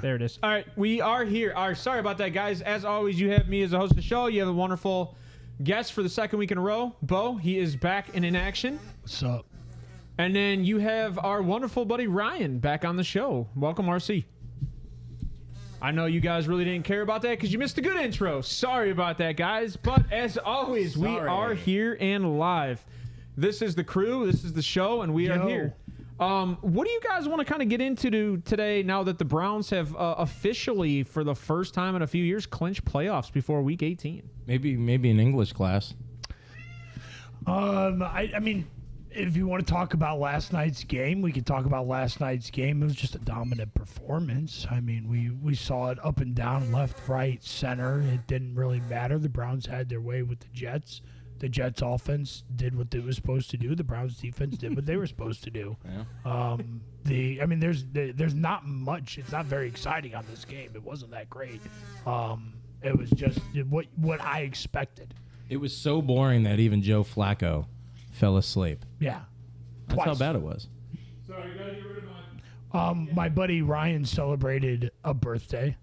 There it is. All right, we are here. All right, sorry about that, guys. As always, you have me as the host of the show. You have a wonderful guest for the second week in a row, Bo. He is back and in action. What's up? And then you have our wonderful buddy Ryan back on the show. Welcome, RC. I know you guys really didn't care about that because you missed a good intro. Sorry about that, guys. But as always, we are here and live. This is the crew. This is the show, and we are here. What do you guys want to kind of get into today now that the Browns have officially, for the first time in a few years, clinched playoffs before Week 18? Maybe an English class. I mean, if you want to talk about last night's game, we could talk about last night's game. It was just a dominant performance. I mean, we saw it up and down, left, right, center. It didn't really matter. The Browns had their way with the Jets. The Jets offense did what it was supposed to do. The Browns defense did what they were supposed to do. Yeah. There's not much. It's not very exciting on this game. It wasn't that great. It was just what I expected. It was so boring that even Joe Flacco fell asleep. Yeah. That's Twice. how bad it was. Sorry, you gotta get rid of mine. My buddy Ryan celebrated a birthday.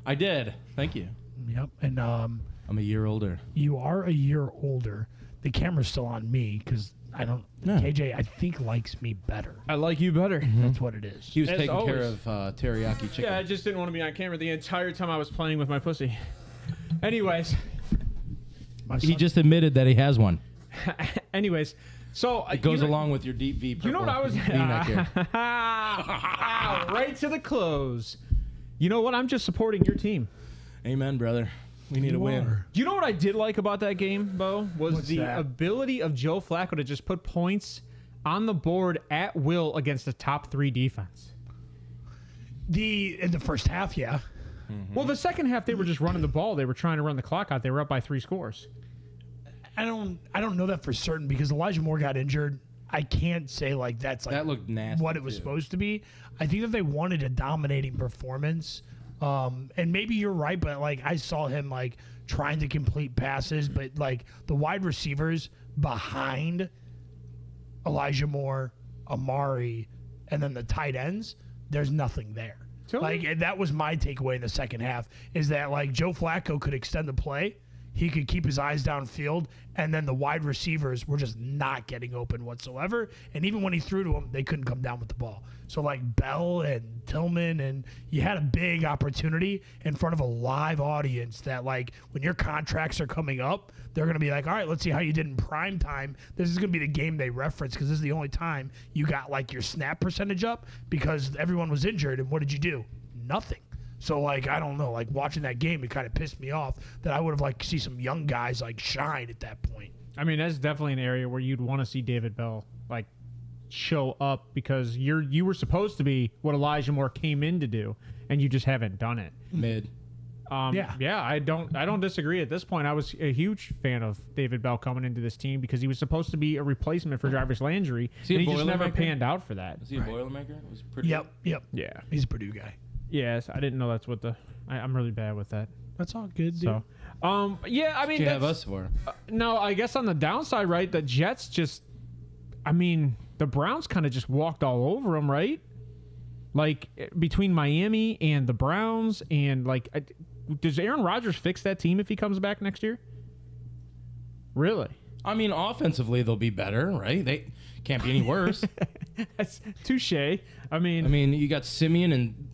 I did. Thank you. Yep. And I'm a year older. you are a year older. The camera's still on me because I don't. No. KJ, I think, likes me better. I like you better. That's what it is. He was As taking care always. of teriyaki chicken. Yeah, I just didn't want to be on camera the entire time I was playing with my pussy. Anyways. My He son- just admitted that he has one. Anyways. So It goes along with your deep V purple You know what I was... V-neck here. Right to the close. You know what? I'm just supporting your team. Amen, brother. We need a win. You know what I did like about that game, Bo? Was What's the that? ability of Joe Flacco to just put points on the board at will against the top 3 defense. In the first half, yeah. Well, the second half, they were just running the ball. They were trying to run the clock out. They were up by 3 scores. I don't know that for certain because Elijah Moore got injured. I can't say like that's like That looked nasty. what it was too. supposed to be. I think that they wanted a dominating performance. And maybe you're right, but like I saw him like trying to complete passes, but like the wide receivers behind Elijah Moore, Amari, and then the tight ends, there's nothing there. Totally. Like and that was my takeaway in the second half is that like Joe Flacco could extend the play. He could keep his eyes downfield, and then the wide receivers were just not getting open whatsoever. And even when he threw to them, they couldn't come down with the ball. So, like Bell and Tillman, and you had a big opportunity in front of a live audience that, like, when your contracts are coming up, they're going to be like, all right, let's see how you did in prime time. This is going to be the game they reference because this is the only time you got, like, your snap percentage up because everyone was injured. And what did you do? Nothing. So, like, I don't know. Like, watching that game, it kind of pissed me off that I would have liked to see some young guys, like, shine at that point. I mean, that's definitely an area where you'd want to see David Bell, like, show up because you were supposed to be what Elijah Moore came in to do, and you just haven't done it. Mid. Yeah, I don't disagree at this point. I was a huge fan of David Bell coming into this team because he was supposed to be a replacement for Jarvis Landry, he a and he just never Boilermaker? panned out for that. Is he a Boilermaker? It was pretty. Yep. Yeah. He's a Purdue guy. Yes, I didn't know that's what I'm really bad with that. That's all good, dude. So, yeah, I mean, What you have that's- us for? No, I guess on the downside, right, the Jets just, I mean, the Browns kind of just walked all over them, right? Like, between Miami and the Browns, and, like, does Aaron Rodgers fix that team if he comes back next year? Really? I mean, offensively they'll be better, right? They can't be any worse. That's touche. I mean, you got Simeon and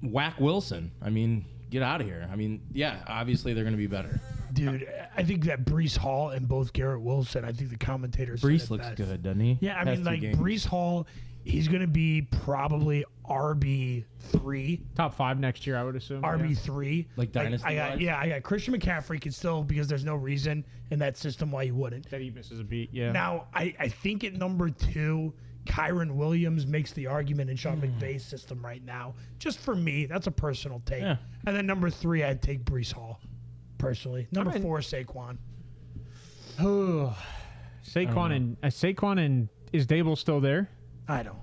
Whack Wilson. I mean, get out of here. I mean, yeah, obviously they're going to be better. Dude, I think that Breece Hall and both Garrett Wilson, I think the commentators said Brees it looks best. good, doesn't he? Yeah, I Past mean, 2 like, games. Breece Hall, he's going to be probably RB3. top 5 next year, I would assume. yeah. RB3. Like dynasty I got Christian McCaffrey could still, because there's no reason in that system why he wouldn't. That he misses a beat, yeah. Now, I think at number 2, Kyron Williams makes the argument in Sean McVay's system right now. Just for me, that's a personal take. Yeah. And then number 3, I'd take Breece Hall, personally. Number I mean- 4, Saquon. Saquon and is Dable still there? I don't.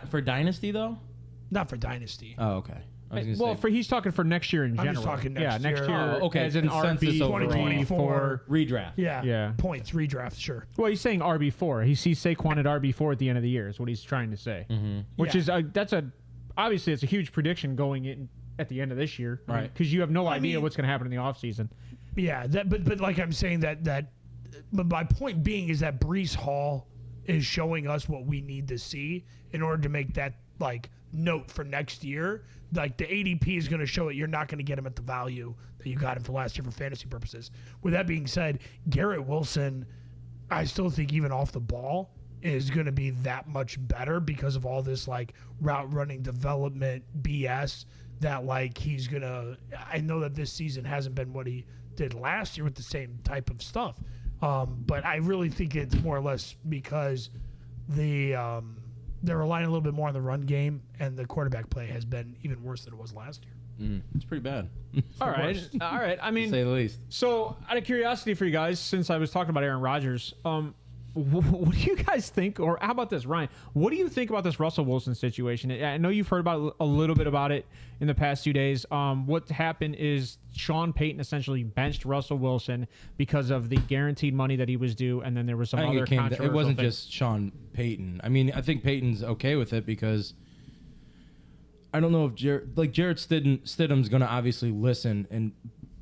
For dynasty though? Not for Dynasty. Oh, okay. I was gonna say He's talking for next year in I'm general. just talking yeah, next next year. year. Oh, okay. As an Consensus RB overall. 2024. redraft. Yeah. Yeah. Points, redraft, sure. Well, he's saying RB4. He sees Saquon at RB4 at the end of the year. Is what he's trying to say. Mm-hmm. Which Yeah. is obviously it's a huge prediction going at the end of this year, Right. Because you have no idea mean- what's going to happen in the offseason. Yeah, but like I'm saying but my point being is that Breece Hall is showing us what we need to see in order to make that like note for next year. Like the ADP is going to show it. You're not going to get him at the value that you got him for last year for fantasy purposes. With that being said, Garrett Wilson, I still think even off the ball is going to be that much better because of all this like route running development BS that like he's going to, I know that this season hasn't been what he did last year with the same type of stuff. But I really think it's more or less because they're relying a little bit more on the run game, and the quarterback play has been even worse than it was last year. It's pretty bad. All right. I mean, To say the least. so out of curiosity for you guys, since I was talking about Aaron Rodgers, what do you guys think, or how about this, Ryan? What do you think about this Russell Wilson situation? I know you've heard about a little bit about it in the past 2 days. What happened is Sean Payton essentially benched Russell Wilson because of the guaranteed money that he was due, and then there was some I think other controversial it wasn't thing. just Sean Payton. I mean, I think Payton's okay with it because I don't know if Jarrett Stidham's going to obviously listen. And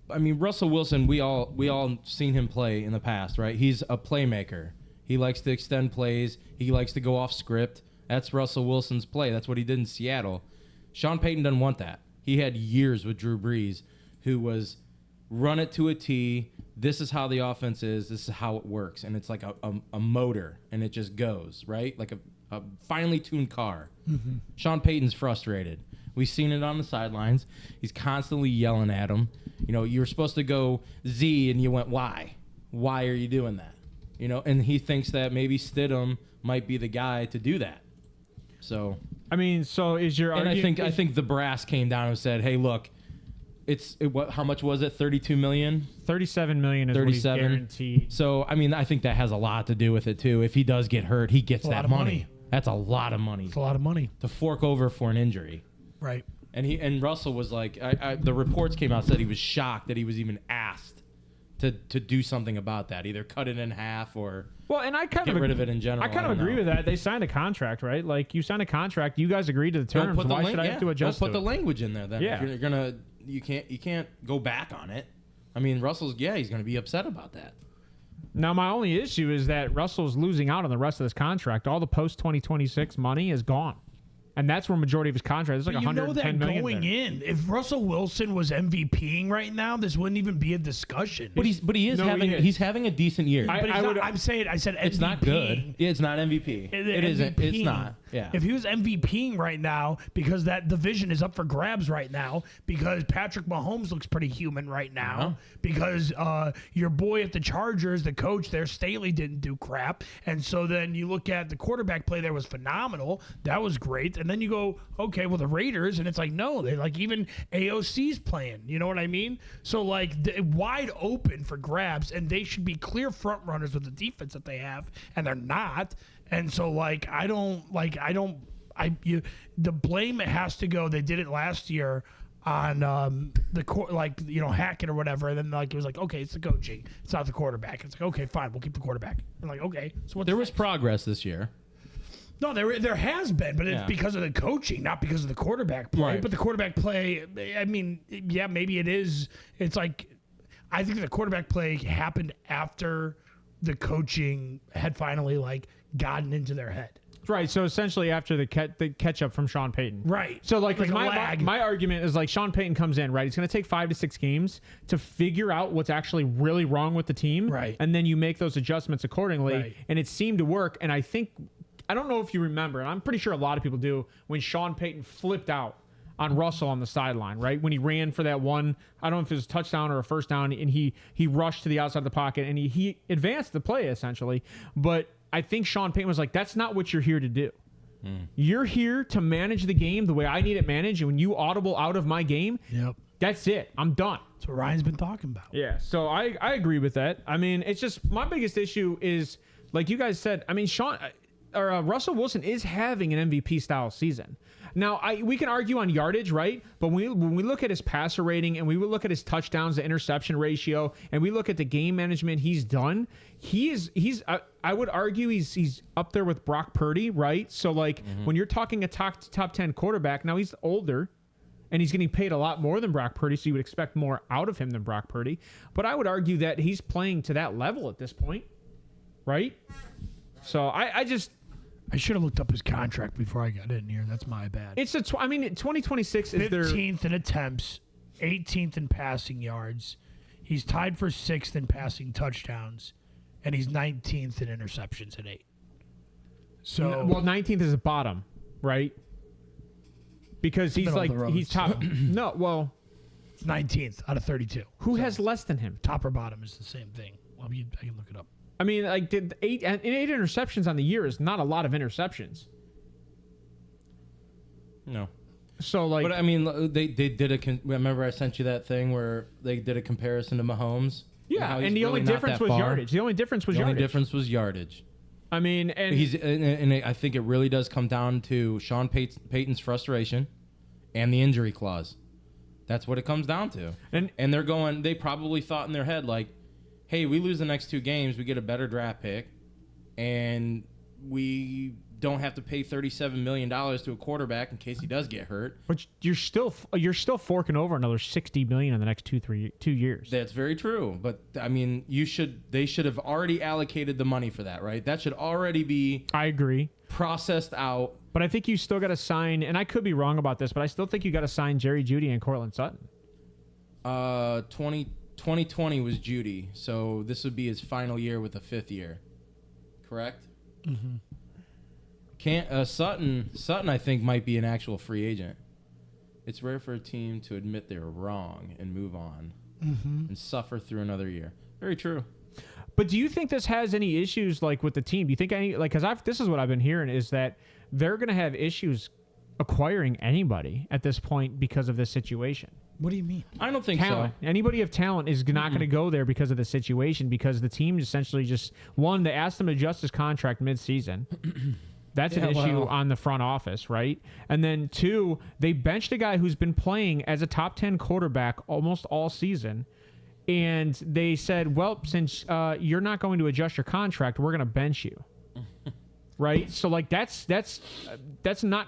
I mean, Russell Wilson, we all seen him play in the past, right? He's a playmaker. He likes to extend plays. He likes to go off script. That's Russell Wilson's play. That's what he did in Seattle. Sean Payton doesn't want that. He had years with Drew Brees, who was run it to a T. This is how the offense is. This is how it works. And it's like a motor, and it just goes, right? Like a finely tuned car. Mm-hmm. Sean Payton's frustrated. We've seen it on the sidelines. He's constantly yelling at him. You know, you were supposed to go Z, and you went Y. Why are you doing that? You know, and he thinks that maybe Stidham might be the guy to do that. So, I mean, so is your and argument? I think the brass came down and said, "Hey, look, how much was it? 32 million, 37 million is 37. what he's guaranteed. So, I mean, I think that has a lot to do with it too. If he does get hurt, he gets a lot that of money. money. That's a lot of money It's a lot of money. to fork over for an injury. Right. And Russell was like, the reports came out said he was shocked that he was even asked to do something about that, either cut it in half or Well, and I kind get of rid of it in general. I kind of agree with that. They signed a contract, right? Like you signed a contract, you guys agreed to the terms. Why should I have to adjust? Don't put to the it? language in there. Then Yeah. if you're gonna, you can't go back on it. I mean, Russell's he's gonna be upset about that. Now, my only issue is that Russell's losing out on the rest of this contract. All the post 2026 money is gone. And that's where majority of his contract is, like You know $110 that million. going in, if Russell Wilson was MVPing right now, this wouldn't even be a discussion. But he's having a decent year. But I said MVP. It's not good. Yeah, it's not MVP. It isn't. It's not. Yeah. If he was MVPing right now, because that division is up for grabs right now, because Patrick Mahomes looks pretty human right now, because your boy at the Chargers, the coach there, Staley, didn't do crap, and so then you look at the quarterback play there was phenomenal. That was great, and then you go, okay, well the Raiders, and it's like no, they like even AOC's playing. You know what I mean? So like wide open for grabs, and they should be clear front runners with the defense that they have, and they're not. And so, the blame has to go. They did it last year on Hackett or whatever. And then it was like, okay, it's the coaching. It's not the quarterback. It's like, okay, fine, we'll keep the quarterback. I'm like, okay. So There was progress this year. No, there has been, but it's Yeah. because of the coaching, not because of the quarterback play. Right. But the quarterback play, I mean, yeah, maybe it is. It's like, I think the quarterback play happened after the coaching had finally gotten into their head. Right. So essentially after the catch up from Sean Payton. Right. So like a my lag. argument is like Sean Payton comes in, right? It's going to take 5 to 6 games to figure out what's actually really wrong with the team. Right. And then you make those adjustments accordingly. Right. And it seemed to work. And I don't know if you remember, and I'm pretty sure a lot of people do, when Sean Payton flipped out on Russell on the sideline, right? When he ran for that one, I don't know if it was a touchdown or a first down, and he rushed to the outside of the pocket, and he advanced the play, essentially. But I think Sean Payton was like, that's not what you're here to do. You're here to manage the game the way I need it managed, and when you audible out of my game, Yep. that's it. I'm done. That's what Ryan's been talking about. Yeah, so I agree with that. I mean, it's just my biggest issue is, like you guys said, I mean, Russell Wilson is having an MVP style season. Now, we can argue on yardage, right? But when we look at his passer rating and we look at his touchdowns to interception ratio and we look at the game management he's done, I would argue he's up there with Brock Purdy, right? So when you're talking a top 10 quarterback, now he's older and he's getting paid a lot more than Brock Purdy, so you would expect more out of him than Brock Purdy. But I would argue that he's playing to that level at this point, right? So I should have looked up his contract before I got in here. That's my bad. It's 2026 is their 15th in attempts, 18th in passing yards. He's tied for 6th in passing touchdowns, and he's 19th in interceptions at 8. So 19th is the bottom, right? Because he's middle of like the road, he's top. No, well, it's 19th out of 32. who has less than him? Top or bottom is the same thing. Well, I can look it up. I mean, like, did eight interceptions on the year is not a lot of interceptions. No. So, like, But I mean, they did remember I sent you that thing where they did a comparison to Mahomes? yeah, he's and the only really not difference that was far? yardage. The only difference was The only yardage. difference was yardage. I mean, and And I think it really does come down to Sean Payton's frustration and the injury clause. That's what it comes down to. And they're going, they probably thought in their head, like, hey, we lose the next 2 games, we get a better draft pick, and we don't have to pay $37 million to a quarterback in case he does get hurt. but you're still forking over another $60 million in the next 2 years. That's very true. But I mean, they should have already allocated the money for that, right? That should already be I agree. processed out. But I think you still got to sign, and I could be wrong about this, but I still think you got to sign Jerry Jeudy and Cortland Sutton. 2020 was Judy, so this would be his final year with the 5th year. Correct? Mm-hmm. Sutton I think might be an actual free agent. It's rare for a team to admit they were wrong and move on and suffer through another year. Very true. But do you think this has any issues like with the team? Do you think because this is what I've been hearing is that they're going to have issues acquiring anybody at this point because of this situation? What do you mean? I don't think Talent. so. Anybody of talent is not going to go there because of the situation, because the team essentially just, one, they asked him to adjust his contract mid-season. That's an issue on the front office, right? And then 2, they benched a guy who's been playing as a top 10 quarterback almost all season. And they said, well, since you're not going to adjust your contract, we're going to bench you. Right? So, like, that's not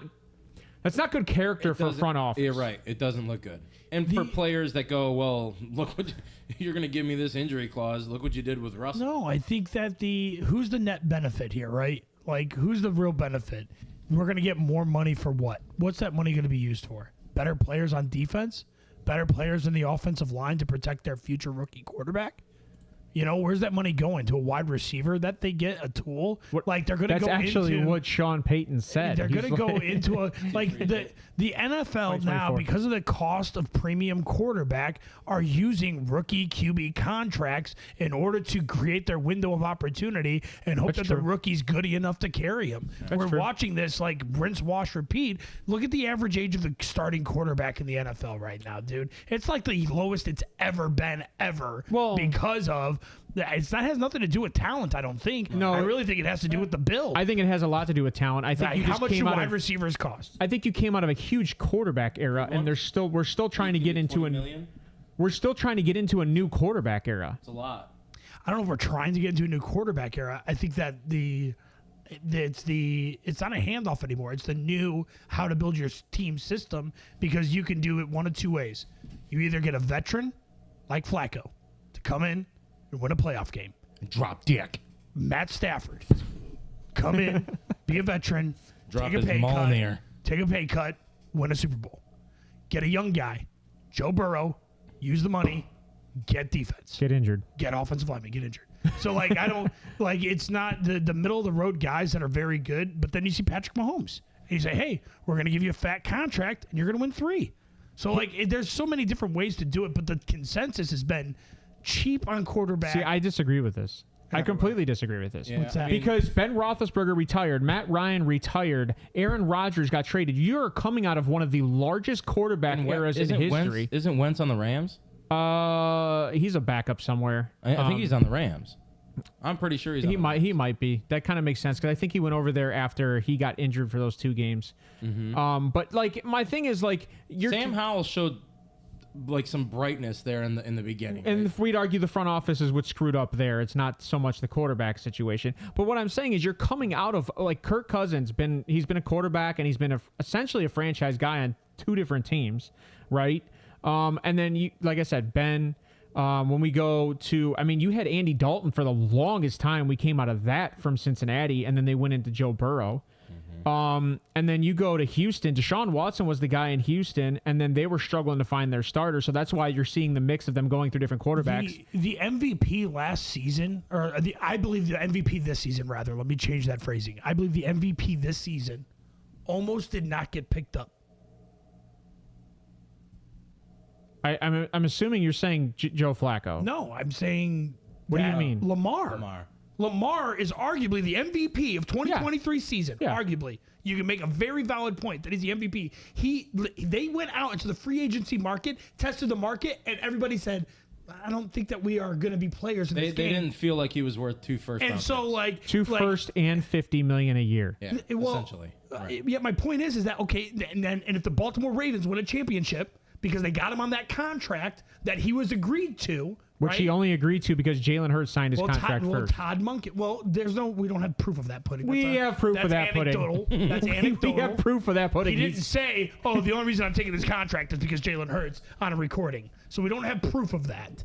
good character for a front office. You're right. It doesn't look good. And for players that go, well, look what you're going to give me this injury clause. Look what you did with Russell. No, I think that who's the net benefit here, right? Like, who's the real benefit? We're going to get more money for what? What's that money going to be used for? Better players on defense? Better players in the offensive line to protect their future rookie quarterback? You know, where's that money going? To a wide receiver that they get a tool? Like, they're going to go into... That's actually what Sean Payton said. They're going to go into a... Like, the NFL now, because of the cost of premium quarterback, are using rookie QB contracts in order to create their window of opportunity and hope that the rookie's good enough to carry him. We're watching this, like, rinse, wash, repeat. Look at the average age of the starting quarterback in the NFL right now, dude. It's like the lowest it's ever been, ever. Well, because of... That has nothing to do with talent, I don't think. No, I really think it has to do with the build. I think it has a lot to do with talent. I think how much do wide receivers cost? I think you came out of a huge quarterback era, and we're still trying to get into we're still trying to get into a new quarterback era. It's a lot. I don't know if we're trying to get into a new quarterback era. I think that it's not a handoff anymore. It's the new how to build your team system, because you can do it one of 2 ways. You either get a veteran like Flacco to come in and win a playoff game. Drop dick. Matt Stafford. Come in, be a veteran, Drop take a his pay cut, win a Super Bowl. Get a young guy, Joe Burrow, use the money, get defense. Get injured. Get offensive lineman, get injured. So, like, I don't, like, it's not the middle of the road guys that are very good, but then you see Patrick Mahomes. And you say, hey, we're going to give you a fat contract, and you're going to win 3. So, like, there's so many different ways to do it, but the consensus has been cheap on quarterback. See, I disagree with this. I completely disagree with this. What's that? Because Ben Roethlisberger retired, Matt Ryan retired, Aaron Rodgers got traded. You're coming out of one of the largest quarterback eras in history. Isn't Wentz on the Rams? He's a backup somewhere. I think he's on the Rams. I'm pretty sure He might be. That kind of makes sense, because I think he went over there after he got injured for those 2 games. But like, my thing is, like, Sam Howell showed like some brightness there in the beginning. And right? if we'd argue the front office is what screwed up there, it's not so much the quarterback situation. But what I'm saying is, you're coming out of, like, Kirk Cousins he's been a quarterback, and he's been essentially a franchise guy on two different teams, right? And then you, like I said, Ben. When we go to, I mean, you had Andy Dalton for the longest time. We came out of that from Cincinnati, and then they went into Joe Burrow. And then you go to Houston. Deshaun Watson was the guy in Houston, and then they were struggling to find their starter. So that's why you're seeing the mix of them going through different quarterbacks. The MVP last season, I believe the MVP this season, rather. Let me change that phrasing. I believe the MVP this season almost did not get picked up. I'm assuming you're saying Joe Flacco. No, I'm saying. What do you mean? Lamar is arguably the MVP of 2023 season. Yeah. Arguably, you can make a very valid point that he's the MVP. They went out into the free agency market, tested the market, and everybody said, "I don't think that we are going to be players in this game." They didn't feel like he was worth 2 first. And so, like two first and $50 million a year. Yeah, essentially. Right. Yeah, my point is that okay? And if the Baltimore Ravens win a championship because they got him on that contract that he was agreed to. Which he only agreed to because Jalen Hurts signed his contract first. Todd Monken. Well, we don't have proof of that pudding. We have proof of that pudding. That's anecdotal. We have proof of that pudding. He didn't say, "Oh, the only reason I'm taking this contract is because Jalen Hurts on a recording." So we don't have proof of that.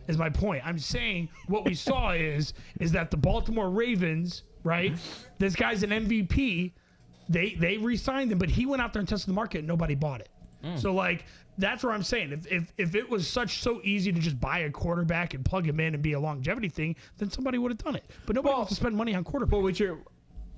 Is my point. I'm saying what we saw is that the Baltimore Ravens, right? This guy's an MVP. They re-signed him, but he went out there and tested the market, and nobody bought it. So like. That's what I'm saying. If it was so easy to just buy a quarterback and plug him in and be a longevity thing, then somebody would have done it. But nobody wants to spend money on quarterback.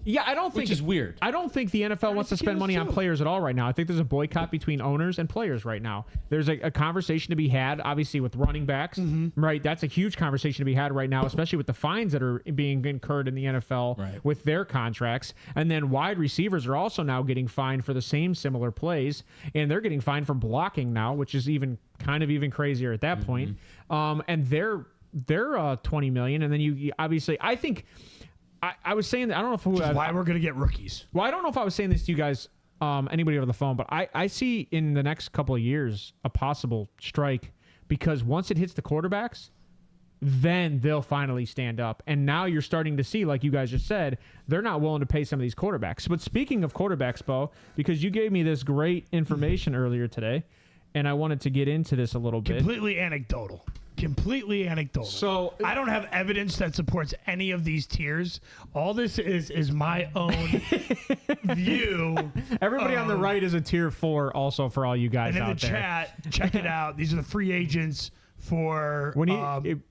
I don't think which is weird. I don't think the NFL wants to spend money on players at all right now. I think there's a boycott between owners and players right now. There's a conversation to be had, obviously, with running backs, right? That's a huge conversation to be had right now, especially with the fines that are being incurred in the NFL with their contracts. And then wide receivers are also now getting fined for the same similar plays, and they're getting fined for blocking now, which is even crazier at that point. And they're $20 million, and then you obviously, I think. I was saying that I don't know if why we're going to get rookies. Well, I don't know if I was saying this to you guys, anybody over the phone, but I see in the next couple of years a possible strike because once it hits the quarterbacks, then they'll finally stand up. And now you're starting to see, like you guys just said, they're not willing to pay some of these quarterbacks. But speaking of quarterbacks, Bo, because you gave me this great information earlier today, and I wanted to get into this a little bit. Completely anecdotal. So I don't have evidence that supports any of these tiers. All this is my own view. Everybody on the right is a tier 4 also for all you guys out there. And in the chat, check it out. These are the free agents for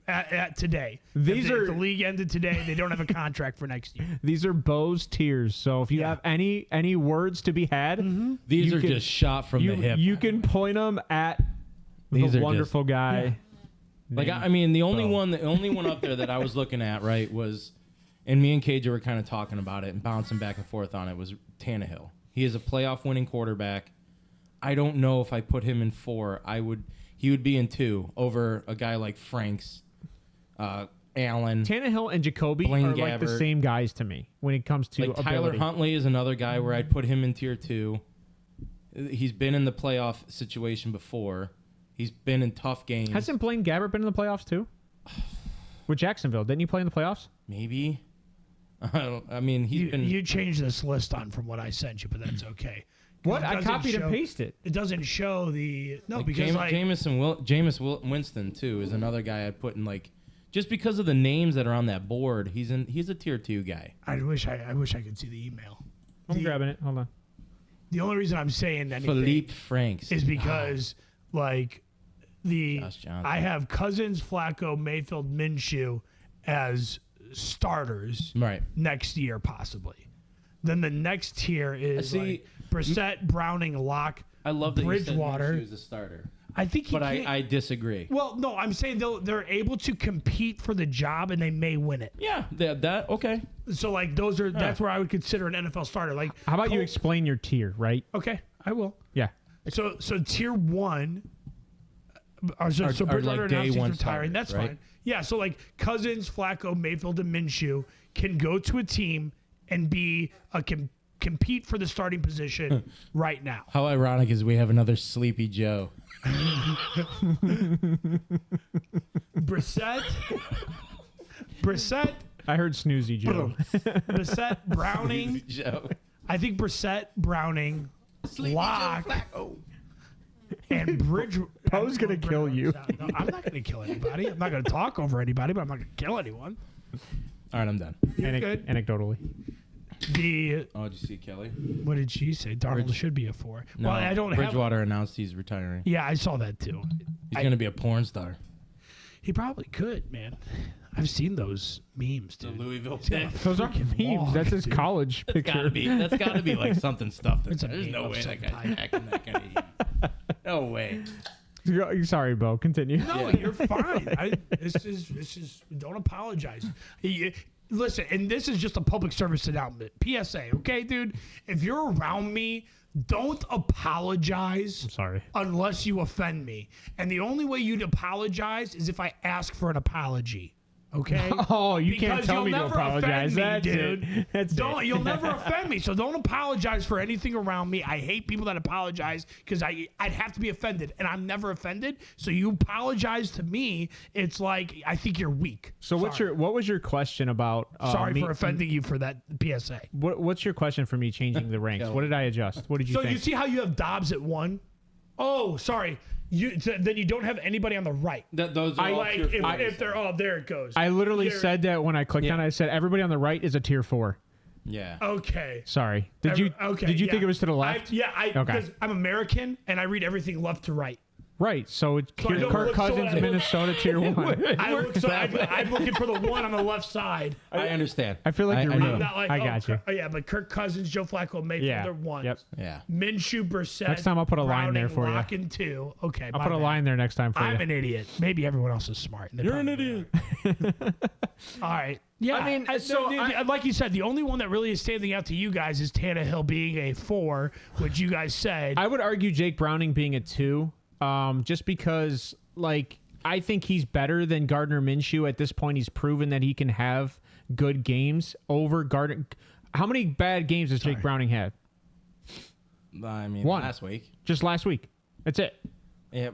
at today. If the league ended today, they don't have a contract for next year. These are Bo's tiers. So if you have any words to be had, these are just shot from the hip. You can point them at the wonderful guy. Yeah. Like I mean, the only one up there that I was looking at, right, was, and me and KJ were kind of talking about it and bouncing back and forth on it, was Tannehill. He is a playoff winning quarterback. I don't know if I put him in 4. He would be in 2 over a guy like Franks, Allen. Tannehill and Jacoby are like the same guys to me when it comes to ability. Tyler Huntley is another guy where I'd put him in tier 2. He's been in the playoff situation before. He's been in tough games. Hasn't Blaine Gabbert been in the playoffs too? With Jacksonville, didn't he play in the playoffs? Maybe. I mean, You changed this list on from what I sent you, but that's okay. What? I copied and pasted. It doesn't show the because Jameis Winston too is another guy I'd put in just because of the names that are on that board. He's a tier 2 guy. I wish I could see the email. I'm grabbing it. Hold on. The only reason I'm saying anything Philippe Franks is because I have Cousins, Flacco, Mayfield, Minshew as starters next year possibly. Then the next tier is Brissett, Browning, Locke, I love that Bridgewater. You said Minshew is a starter. I think I disagree. Well, no, I'm saying they're able to compete for the job and they may win it. Yeah, that okay. So that's where I would consider an NFL starter. How about you explain your tier, right? Okay, I will. Yeah. So tier 1. So Bridgewater day one retiring. That's right? fine. Yeah. So Cousins, Flacco, Mayfield, and Minshew can go to a team and be compete for the starting position right now. How ironic is we have another Sleepy Joe. Brissett. I heard Snoozy Joe. Brissett, Browning. Joe. I think Brissett, Browning, Locke, And Poe's gonna kill you. No, I'm not gonna kill anybody. I'm not gonna talk over anybody, but I'm not gonna kill anyone. All right, I'm done. You're good. Anecdotally. Oh, did you see Kelly? What did she say? Darnold should be a 4. No, well, I don't Bridgewater announced he's retiring. Yeah, I saw that too. He's going to be a porn star. He probably could, man. I've seen those memes, The dude. Louisville pick. Those aren't memes. That's his college picture. That's got to be like something stuffed. It's a There's meme no of way some that guy's type. hacking that kind of No way. Sorry, Bo. Continue. No, you're fine. This is. Don't apologize. Listen, and this is just a public service announcement. PSA, okay, dude? If you're around me, don't apologize. I'm sorry. Unless you offend me. And the only way you'd apologize is if I ask for an apology. Okay? Oh, you can't Because tell you'll me to never apologize. offend me, That's dude. it. That's it. You'll never offend me, so don't apologize for anything around me. I hate people that apologize because I'd have to be offended, and I'm never offended. So you apologize to me, it's like I think you're weak. So what was your question about? Sorry for offending you for that PSA. What's your question for me changing the ranks? What did I adjust? What did you So think? you see how you have Dobbs at 1? Oh, sorry. Then you don't have anybody on the right. Those are all Like tier fours. if they're there it goes. I literally said that when I clicked on it. I said everybody on the right is a tier 4. Yeah. Okay. Sorry. Did you think it was to the left? Because I'm American and I read everything left to right. Right. So it's I don't Kirk look so Cousins, at- Minnesota tier 1. I'm looking for the one on the left side. I understand. I feel like you're I know. reading. Not like, I got you. Yeah, but Kirk Cousins, Joe Flacco, Mayfield, Yeah. they're 1. Yep. Yeah. Minshew, Brissett. Next time I'll put a line there for you. Lock in 2. Okay. I'll put a line there next time for I'm you. an idiot. Maybe everyone else is smart. You're an idiot. All right. Yeah. I mean, like you said, the only one that really is standing out to you guys is Tannehill being a 4, which you guys said. I would argue Jake Browning being a 2, just because, like, I think he's better than Gardner Minshew at this point. He's proven that he can have good games over Gardner. How many bad games has Jake Browning had? I mean, 1. last week. Just last week. That's it. Yeah,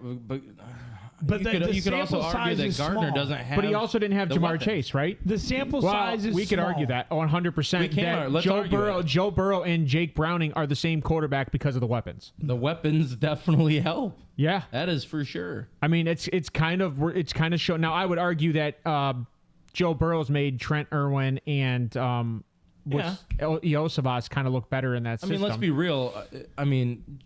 but the you could also sample argue size that is Gardner small. doesn't have. But he also didn't have the Jamar weapons. Chase, right? The sample size is we could small. argue that 100%. We can that let's argue it. Joe Burrow and Jake Browning are the same quarterback because of the weapons. The weapons definitely help. Yeah, That is for sure. I mean it's kind of show. Now I would argue that Joe Burrow's made Trent Irwin and Iosivas kind of look better in that system. I mean, let's be real. I mean,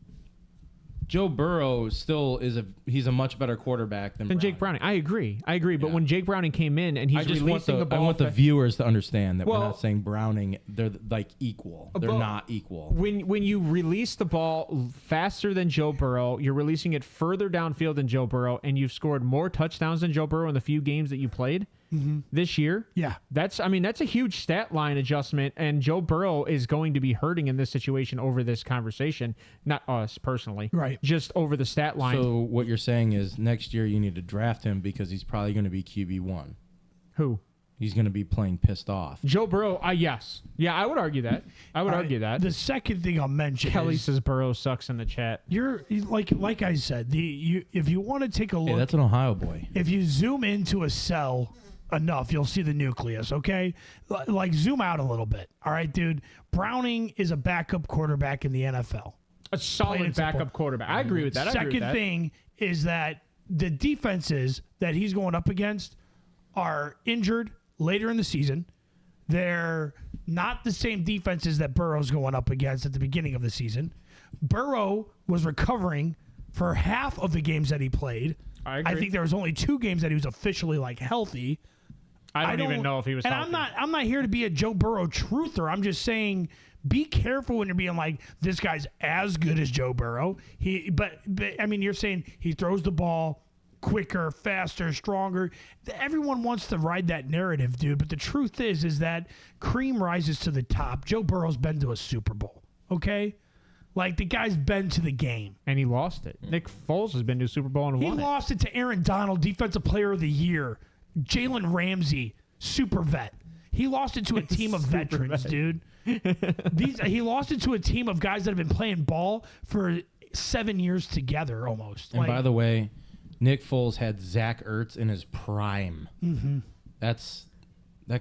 Joe Burrow still he's a much better quarterback than Jake Browning. I agree. But when Jake Browning came in and he's releasing the ball, I want the viewers to understand that Well, we're not saying Browning. They're like equal. They're not equal. When you release the ball faster than Joe Burrow, you're releasing it further downfield than Joe Burrow, and you've scored more touchdowns than Joe Burrow in the few games that you played this year. Yeah. That's a huge stat line adjustment, and Joe Burrow is going to be hurting in this situation over this conversation. Not us personally. Right. Just over the stat line. So what you're saying is next year you need to draft him because he's probably going to be QB1. Who? He's going to be playing pissed off. Joe Burrow, yes. Yeah, I would argue that. The second thing I'll mention Kelly is says Burrow sucks in the chat. you're like I said, if you want to take a look, Hey, that's an Ohio boy. if you zoom into a cell enough, you'll see the nucleus, okay? Like zoom out a little bit. All right, dude. Browning is a backup quarterback in the NFL. A solid backup quarterback. I agree with that. Second thing is that the defenses that he's going up against are injured later in the season. They're not the same defenses that Burrow's going up against at the beginning of the season. Burrow was recovering for half of the games that he played. I agree. I think there was only 2 games that he was officially healthy. I don't even know if he was and healthy. I'm not here to be a Joe Burrow truther. I'm just saying be careful when you're being like, this guy's as good as Joe Burrow. But I mean, you're saying he throws the ball quicker, faster, stronger. Everyone wants to ride that narrative, dude. But the truth is that cream rises to the top. Joe Burrow's been to a Super Bowl, okay? Like, the guy's been to the game. And he lost it. Nick Foles has been to a Super Bowl and He won lost it to Aaron Donald, Defensive Player of the Year. Jalen Ramsey, super vet. He lost it to a team of veterans, dude. He lost it to a team of guys that have been playing ball for 7 years together almost. And by the way, Nick Foles had Zach Ertz in his prime. Mm-hmm. That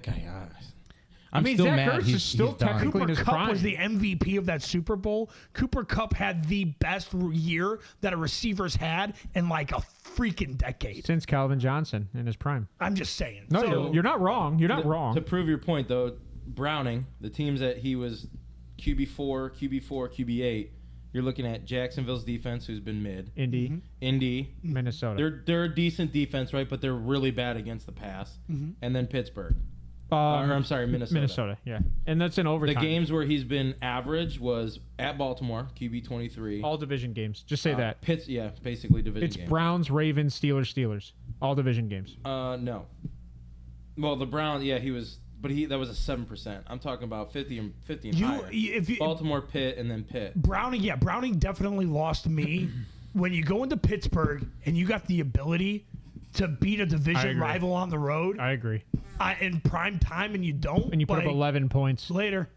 guy. I'm still Zach mad. Ertz He's is still done. technically in Cooper his Kupp prime. was the MVP of that Super Bowl. Cooper Kupp had the best year that a receiver's had in like a freaking decade. Since Calvin Johnson in his prime. I'm just saying. No, So- you're not wrong. You're not wrong. To prove your point, though, Browning, the teams that he was QB4, QB8, you're looking at Jacksonville's defense, who's been mid. Indy, Minnesota. They're a decent defense, right? But they're really bad against the pass. And then Pittsburgh. Or I'm sorry, Minnesota. Minnesota, yeah. And that's in overtime. The games where he's been average was at Baltimore, QB 23. All division games. Just say that. Basically division It's games. Browns, Ravens, Steelers. All division games. No. Well, the Browns, he was, but that was a 7%. I'm talking about 50 and higher. Baltimore, Pitt, and then Pitt. Browning definitely lost me. When you go into Pittsburgh and you got the ability to beat a division rival on the road I agree. In prime time, and you don't, And you put up 11 points. later.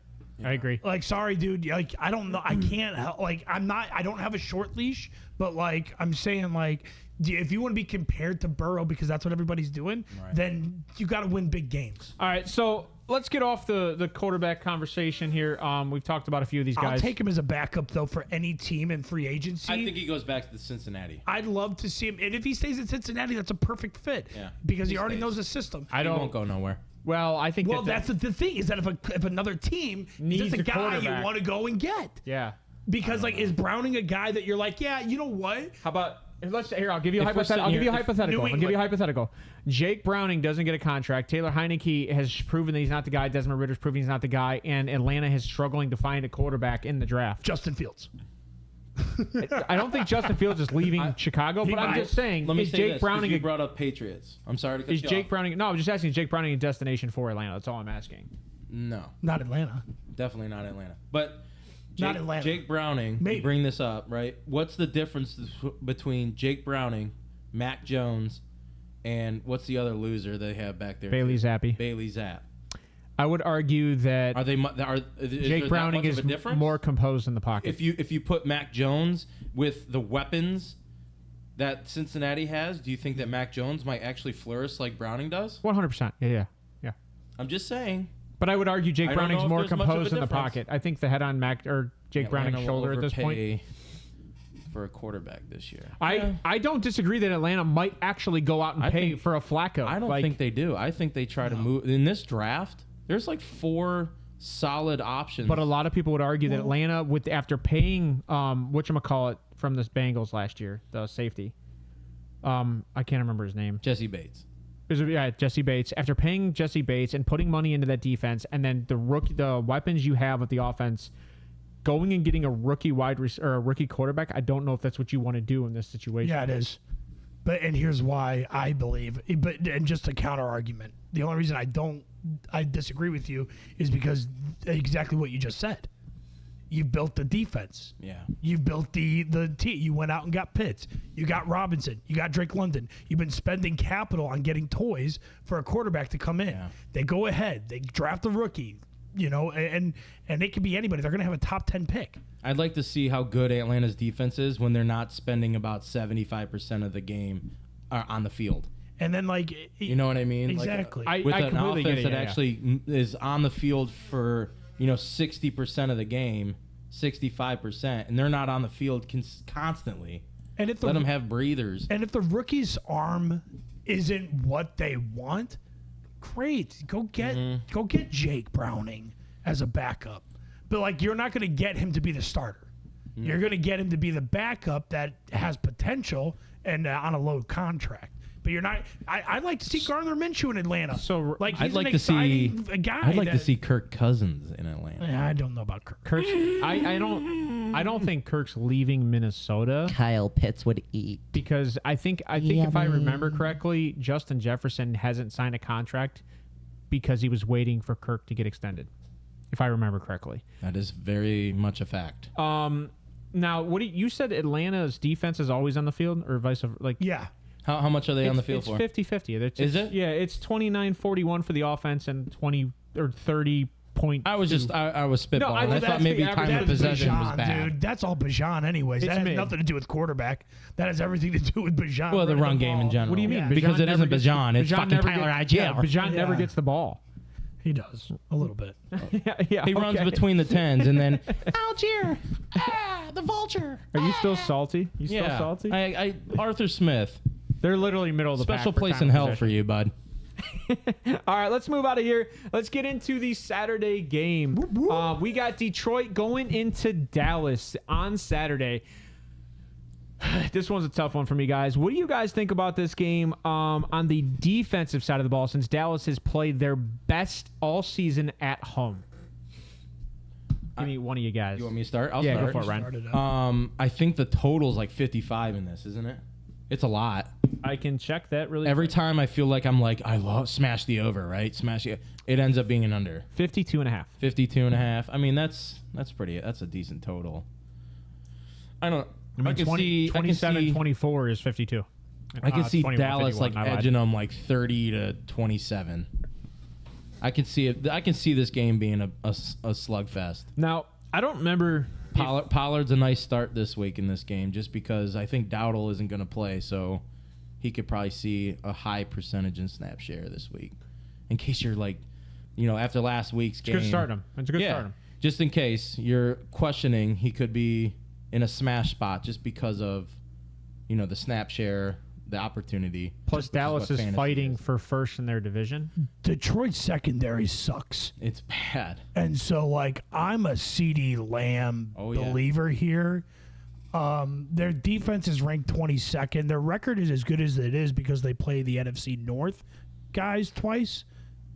I agree. Like, sorry, dude. Like, I don't know. I can't help. Like, I don't have a short leash, but like, I'm saying, like, if you want to be compared to Burrow because that's what everybody's doing, then you got to win big games. All right, so let's get off the quarterback conversation here. We've talked about a few of these guys. I'll take him as a backup though for any team in free agency. I think he goes back to Cincinnati. I'd love to see him, and if he stays at Cincinnati, that's a perfect fit. Yeah, because he he already stays. knows the system. He won't go nowhere. Well, I think. Well, that's the thing is that if another team Needs needs a a guy you quarterback. want to go and get, Yeah. because like is Browning a guy that you're like, yeah, you know what? How about I'll give you a If we're sitting hypothetical. I'll give you a here- hypothetical. New I'll give you a England. hypothetical. Jake Browning doesn't get a contract. Taylor Heineke has proven that he's not the guy. Desmond Ritter's proven he's not the guy. And Atlanta is struggling to find a quarterback in the draft. Justin Fields. I don't think Justin Fields is leaving Chicago, but I'm might. just saying, Let me is say Jake this, 'cause Browning you brought up Patriots. I'm sorry to cut is you Jake off. Browning? No, I'm just asking. Is Jake Browning a destination for Atlanta? That's all I'm asking. No, Not Atlanta. definitely not Atlanta. But Not Atlanta. Jake Browning, Maybe. you bring this up, right? What's the difference between Jake Browning, Mac Jones, and what's the other loser they have back there? Bailey Zappi. Bailey Zapp. I would argue that Are they? Is there Jake that Browning much is of a difference? more composed in the pocket. If you put Mac Jones with the weapons that Cincinnati has, do you think that Mac Jones might actually flourish like Browning does? 100%. Yeah. I'm just saying. But I would argue Jake I don't know Browning's if more there's much of a composed in the difference. pocket. I think the head on Mac or Jake Atlanta Browning's will shoulder at this point. overpay for a quarterback this year. I don't disagree that Atlanta might actually go out and I pay think- for a Flacco. I don't think they do. I think they try to move in this draft. There's like 4 solid options. But a lot of people would argue that Atlanta, after paying whatchamacallit from the Bengals last year, the safety. I can't remember his name. Jesse Bates. Jesse Bates. After paying Jesse Bates and putting money into that defense, and then the weapons you have with the offense, going and getting a rookie or a rookie quarterback, I don't know if that's what you want to do in this situation. Yeah, it is. And here's why I believe. And just a counter argument. The only reason I disagree with you is because exactly what you just said. You built the defense. Yeah. You built the team. You went out and got Pitts. You got Robinson. You got Drake London. You've been spending capital on getting toys for a quarterback to come in. Yeah. They go ahead. They draft a rookie. And it could be anybody. They're going to have a top 10 pick. I'd like to see how good Atlanta's defense is when they're not spending about 75% of the game on the field. And then, You know what I mean? Exactly. With I an completely offense get it, that yeah. actually is on the field for 60% of the game, 65%, and they're not on the field constantly. and if Let them have breathers. And if the rookie's arm isn't what they want, great. Go get Jake Browning as a backup. But you're not going to get him to be the starter. You're going to get him to be the backup that has potential and on a low contract. But you're not. I'd like to see Gardner Minshew in Atlanta. So, he's I'd like an to see. exciting guy. I'd like to see Kirk Cousins in Atlanta. I don't know about Kirk. Kirk's, I don't think Kirk's leaving Minnesota Kyle Pitts would eat. because I think if I remember correctly, Justin Jefferson hasn't signed a contract because he was waiting for Kirk to get extended. If I remember correctly. That is very much a fact. Now, you said Atlanta's defense is always on the field, or vice versa? Yeah. How much are they on the field for? It's 50-50. Is it? Yeah, it's 29-41 for the offense and 20 or 30 point. I was spitballing. No, I that's thought the maybe average. time of That's possession was Bijan, bad. dude. That's all Bijan anyways. It's That has mid. nothing to do with quarterback. That has everything to do with Bijan. Well, the running run game in ball. general. What do you mean? Yeah. Because Bijan it never isn't gets- Bijan. It's Bijan fucking never Tyler gets- Algier. Yeah, Bijan never Yeah. gets the ball. He does a little bit. yeah. He runs between the 10s and then Algier, the vulture. Are you still salty? You still yeah. salty? Arthur Smith. They're literally middle of the Special pack for place time in hell possession. for you, bud. All right, let's move out of here. Let's get into the Saturday game. We got Detroit going into Dallas on Saturday. This one's a tough one for me, guys. What do you guys think about this game on the defensive side of the ball since Dallas has played their best all season at home? Give me one of you guys. You want me to start? I'll Yeah, start. go for it, Ryan. I think the total's like 55 in this, isn't it? It's a lot. I can check that really Every quick. time I feel like I'm like, I love smash the over, right? Smash it. It ends up being an under. 52.5. 52.5. I mean, that's a decent total. I don't. I mean, 27-24 is 52. I can see 21, Dallas 51, like my bad. edging them like 30-27. I can see it. I can see this game being a slugfest. Now, I don't remember. Pollard's a nice start this week in this game, just because I think Dowdle isn't going to play, so he could probably see a high percentage in snap share this week. In case you're like, after last week's game, It's a good start him. It's a good start him. Just in case you're questioning, he could be in a smash spot just because of, the snap share, the opportunity. Plus, which is Dallas what is fantasy fighting for first in their division. Detroit's secondary sucks. It's bad. And so, like, I'm a CD Lamb believer here. Their defense is ranked 22nd. Their record is as good as it is because they play the NFC North guys twice.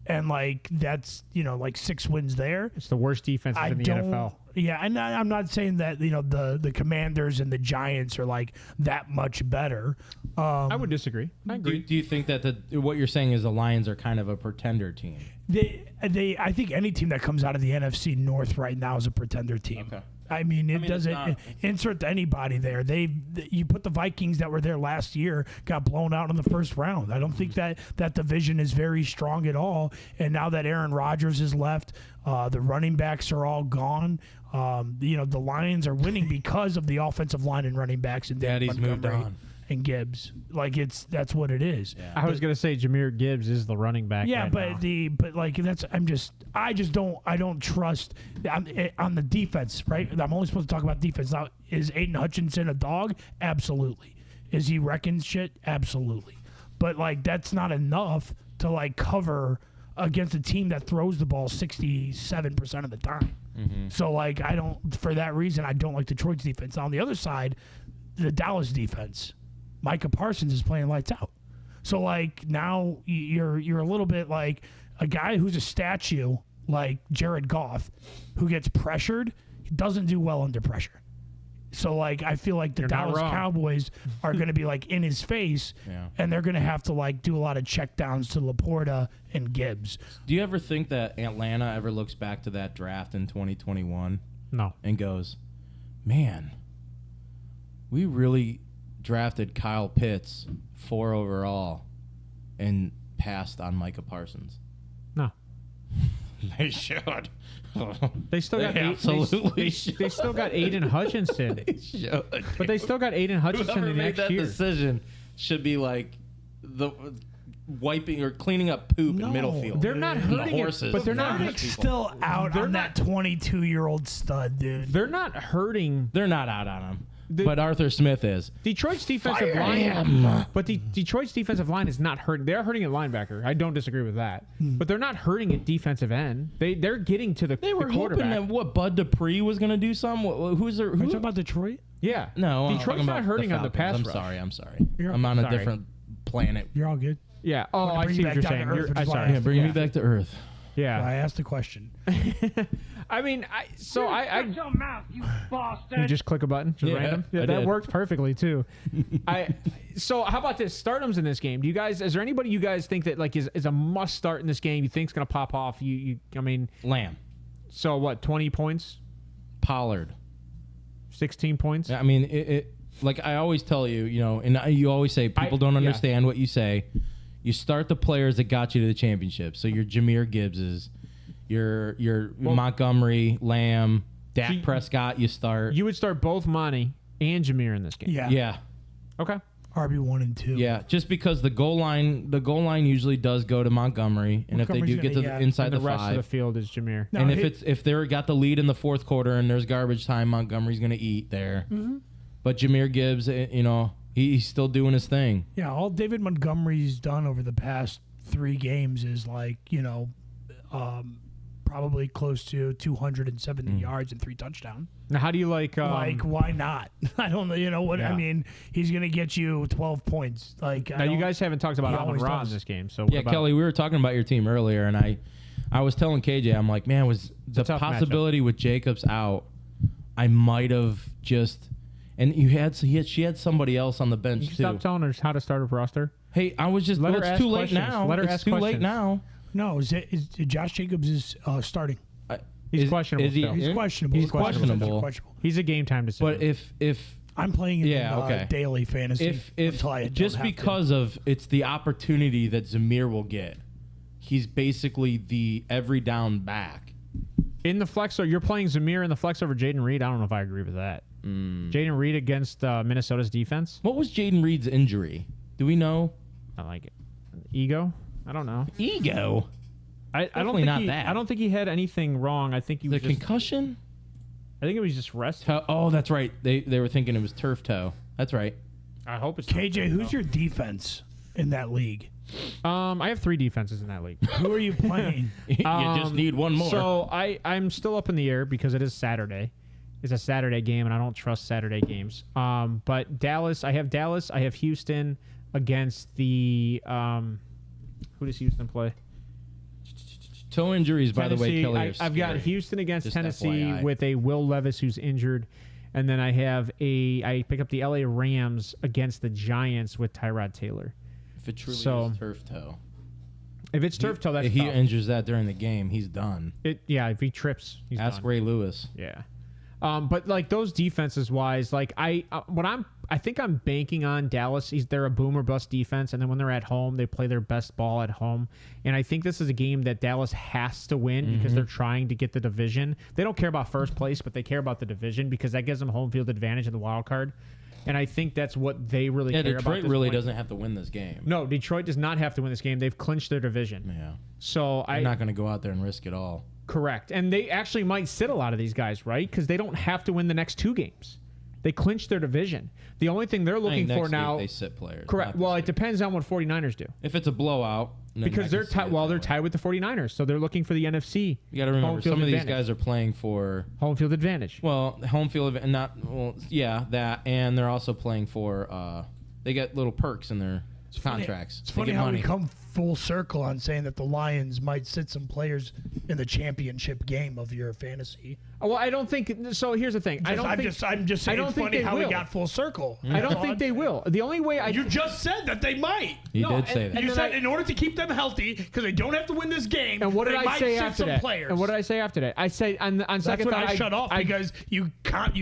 And, like, that's, like 6 wins there. It's the worst defense in the NFL. Yeah, and I'm not saying that, the Commanders and the Giants are, like, that much better. I would disagree. I agree. Do you think that what you're saying is the Lions are kind of a pretender team? I think any team that comes out of the NFC North right now is a pretender team. Okay. I mean, it doesn't not- insert anybody there. You put the Vikings that were there last year, got blown out in the first round. I don't think that division is very strong at all. And now that Aaron Rodgers is left, the running backs are all gone. The Lions are winning because of the offensive line and running backs and David Daddy's moved Montgomery on. and Gibbs. Like that's what it is. Yeah. I was going to say Jahmyr Gibbs is the running back. Yeah, right now. I don't trust on the defense, right? I'm only supposed to talk about defense. Now, is Aiden Hutchinson a dog? Absolutely. Is he wrecking shit? Absolutely. But like that's not enough to like cover against a team that throws the ball 67% of the time. Mm-hmm. So like for that reason I don't like Detroit's defense. On the other side, the Dallas defense, Micah Parsons is playing lights out. So like now you're a little bit like a guy who's a statue like Jared Goff, who gets pressured, he doesn't do well under pressure. So like I feel like the You're not Dallas wrong. Cowboys are going to be like in his face, Yeah. and they're going to have to like do a lot of checkdowns to Laporta and Gibbs. Do you ever think that Atlanta ever looks back to that draft in 2021 No. and goes, man, we really drafted Kyle Pitts 4 overall and passed on Micah Parsons? No. They should. They still got absolutely they still got Aiden Hutchinson. They should. But they still got Aiden Hutchinson Whoever the made next that year. decision should be like the wiping or cleaning up poop in middle field. They're not And the hurting it, horses. but they're not- and the Nick's people. still out They're on not- that 22-year-old stud, dude. They're not hurting They're not out on him. The- But Arthur Smith is. Detroit's defensive line. But Detroit's defensive line is not hurting. They're hurting at linebacker. I don't disagree with that. But they're not hurting at defensive end. They're getting to the They were hoping quarterback. that what Bud Dupree was going to do some. Who's there? Are you talking about Detroit? Yeah. No, I'm Detroit's talking not about hurting on the Falcons. pass I'm rush. sorry. I'm on a Sorry. different planet. You're all good. Yeah. Oh, Wanna I bring see you what back you're down to saying. earth, You're, which I'm is why I sorry. Yeah, bring me back to earth. Yeah. I asked the question. I mean, Shut your mouth, you bastard. you just click a button, just Yeah, random. Yeah, I that did. worked perfectly too. So how about this? Stardom's in this game. Do you guys? Is there anybody you guys think that like is a must start in this game? You think's gonna pop off? I mean, Lamb, so what? 20 points, Pollard. 16 points. I mean, it like I always tell you, and you always say people don't understand what you say. You start the players that got you to the championship. So your Jahmyr Gibbses, your Montgomery, Lamb, Dak So Prescott. You start. You would start both Monty and Jahmyr in this game. Yeah. Yeah. Okay. RB1 and 2. Yeah, just because the goal line usually does go to Montgomery, and if they do get to inside And the the rest 5, of the field is Jameer. No, and if they're got the lead in the fourth quarter and there's garbage time, Montgomery's going to eat there. Mm-hmm. But Jameer Gibbs, he's still doing his thing. Yeah, all David Montgomery's done over the past 3 games is probably close to 270 yards and 3 touchdowns. Now, how do you like? Why not? I don't know. You know what I mean? He's going to get you 12 points. Now, you guys haven't talked about He Alvin always Ra in does. this game. So Yeah, Kelly, we were talking about your team earlier, and I was telling KJ, I'm like, man, was the tough possibility with Jacobs out, I might have just, and she had somebody else on the bench too. Stop telling her how to start a roster. Hey, I was just, Let her it's ask too late questions. now. Let her It's ask too late questions. now. No, Josh Jacobs is starting. He's questionable Is he still. He's in? questionable. He's questionable. questionable. He's a game time decision. But if I'm playing him Yeah, in okay. daily fantasy. if until I don't just have to. because of it's the opportunity that Zamir will get, he's basically the every down back. in the flex, you're playing Zamir in the flex over Jaden Reed. I don't know if I agree with that. Jaden Reed against Minnesota's defense. What was Jaden Reed's injury? Do we know? I like it. Ego? I don't know. Ego. I don't think not that. I don't think he had anything wrong. I think he The was just, concussion? I think it was just rest. Oh, that's right. They were thinking it was turf toe. That's right. I hope it's KJ, who's your defense in that league? I have 3 defenses in that league. Who are you playing? You just need one more. So I'm still up in the air because it is Saturday. It's a Saturday game, and I don't trust Saturday games. But Dallas, I have Houston against the who does Houston play? Toe injuries, by the way, Tennessee. Kelly. Are I've got scary. Houston against Just Tennessee FYI. with a Will Levis who's injured, and then I pick up the LA Rams against the Giants with Tyrod Taylor. If it truly So- is turf toe. If it's turf toe, that's If he tough. injures that during the game, he's done. If he trips, he's Ask done. Ray Lewis. Yeah. But like those defenses wise, like I think I'm banking on Dallas. They're a boom or bust defense, and then when they're at home, they play their best ball at home. And I think this is a game that Dallas has to win because they're trying to get the division. They don't care about first place, but they care about the division because that gives them home field advantage in the wild card. And I think that's what they really care about. Detroit this really point. doesn't have to win this game. No, Detroit does not have to win this game. They've clinched their division. Yeah. So They're not going to go out there and risk it all. Correct. And they actually might sit a lot of these guys, right? Because they don't have to win the next 2 games. They clinched their division. The only thing they're looking for now... they sit players. Correct. Well, it depends on what 49ers do. If it's a blowout... then Because I they're can see it they're that way. tied with the 49ers. So they're looking for the NFC. You got to remember, home field some of these advantage. guys are playing for... Home field advantage. Well, home field... that. And they're also playing for... they get little perks in their contracts. It's They funny get how money. we come full circle on saying that the Lions might sit some players in the championship game of your fantasy. Well, I don't think... So here's the thing. I'm just saying don't it's think funny they how we will. got full circle. I don't think they will. The only way You just said that they might. You did say that. and You then said in order to keep them healthy, because they don't have to win this game, And what did they I might say sit after some that? players. And what did I say after that? I say on That's second when thought, I shut off because you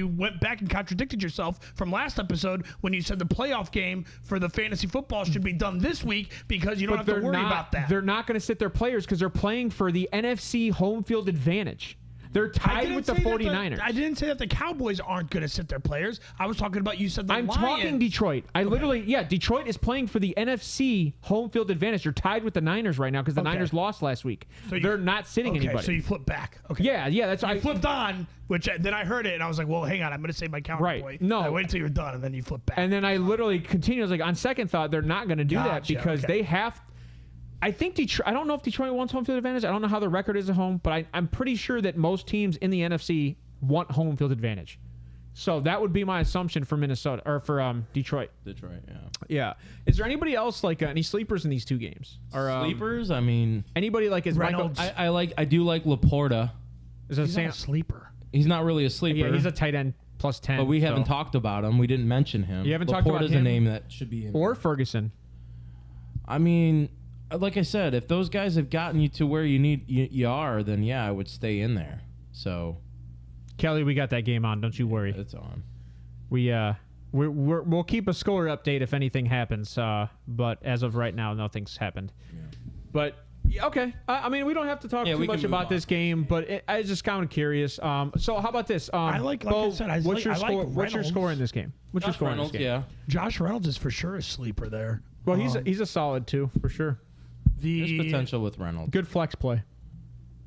went back and contradicted yourself from last episode when you said the playoff game for the fantasy football should be done this week because you don't have to worry about that. They're not going to sit their players because they're playing for the NFC home field advantage. They're tied with the 49ers. I didn't say that the Cowboys aren't going to sit their players. I was talking about you said the I'm Lions. talking Detroit. Detroit is playing for the NFC home field advantage. They're tied with the Niners right now because the Niners lost last week. So they're not sitting anybody. So you flip back. Okay. Yeah, that's I flipped on, which then I heard it and I was like, well, hang on, I'm going to say my counterpoint. Right. No. I wait until you're done and then you flip back. And then I literally continued. I was like, on second thought, they're not going to do that Gotcha, because okay. they have. I think Detroit. I don't know if Detroit wants home field advantage. I don't know how their record is at home, but I'm pretty sure that most teams in the NFC want home field advantage. So that would be my assumption for Minnesota or for Detroit. Detroit, yeah. Yeah. Is there anybody else like any sleepers in these 2 games? Or Sleepers? I mean... anybody like is Reynolds. Michael? I do like Laporta. Is a He's not Sam? a sleeper. He's not really a sleeper. Yeah, he's a tight end plus 10. but we haven't so- talked about him. We didn't mention him. You haven't talked about Laporta's him? a name that should be in Or there. Ferguson. I mean, like I said, if those guys have gotten you to where you are, then yeah, I would stay in there. So Kelly, we got that game on. Don't you worry. it's on. We'll keep a score update if anything happens. But as of right now, nothing's happened. Yeah. But Yeah, okay. I mean, we don't have to talk too much about this game, but I was just kind of curious. So how about this? I like Bo, I said, what's your score? like What's your score in this game? What's your score in this game? Yeah. Josh Reynolds is for sure a sleeper there. Well, he's a solid too, for sure. There's potential with Reynolds. Good flex play.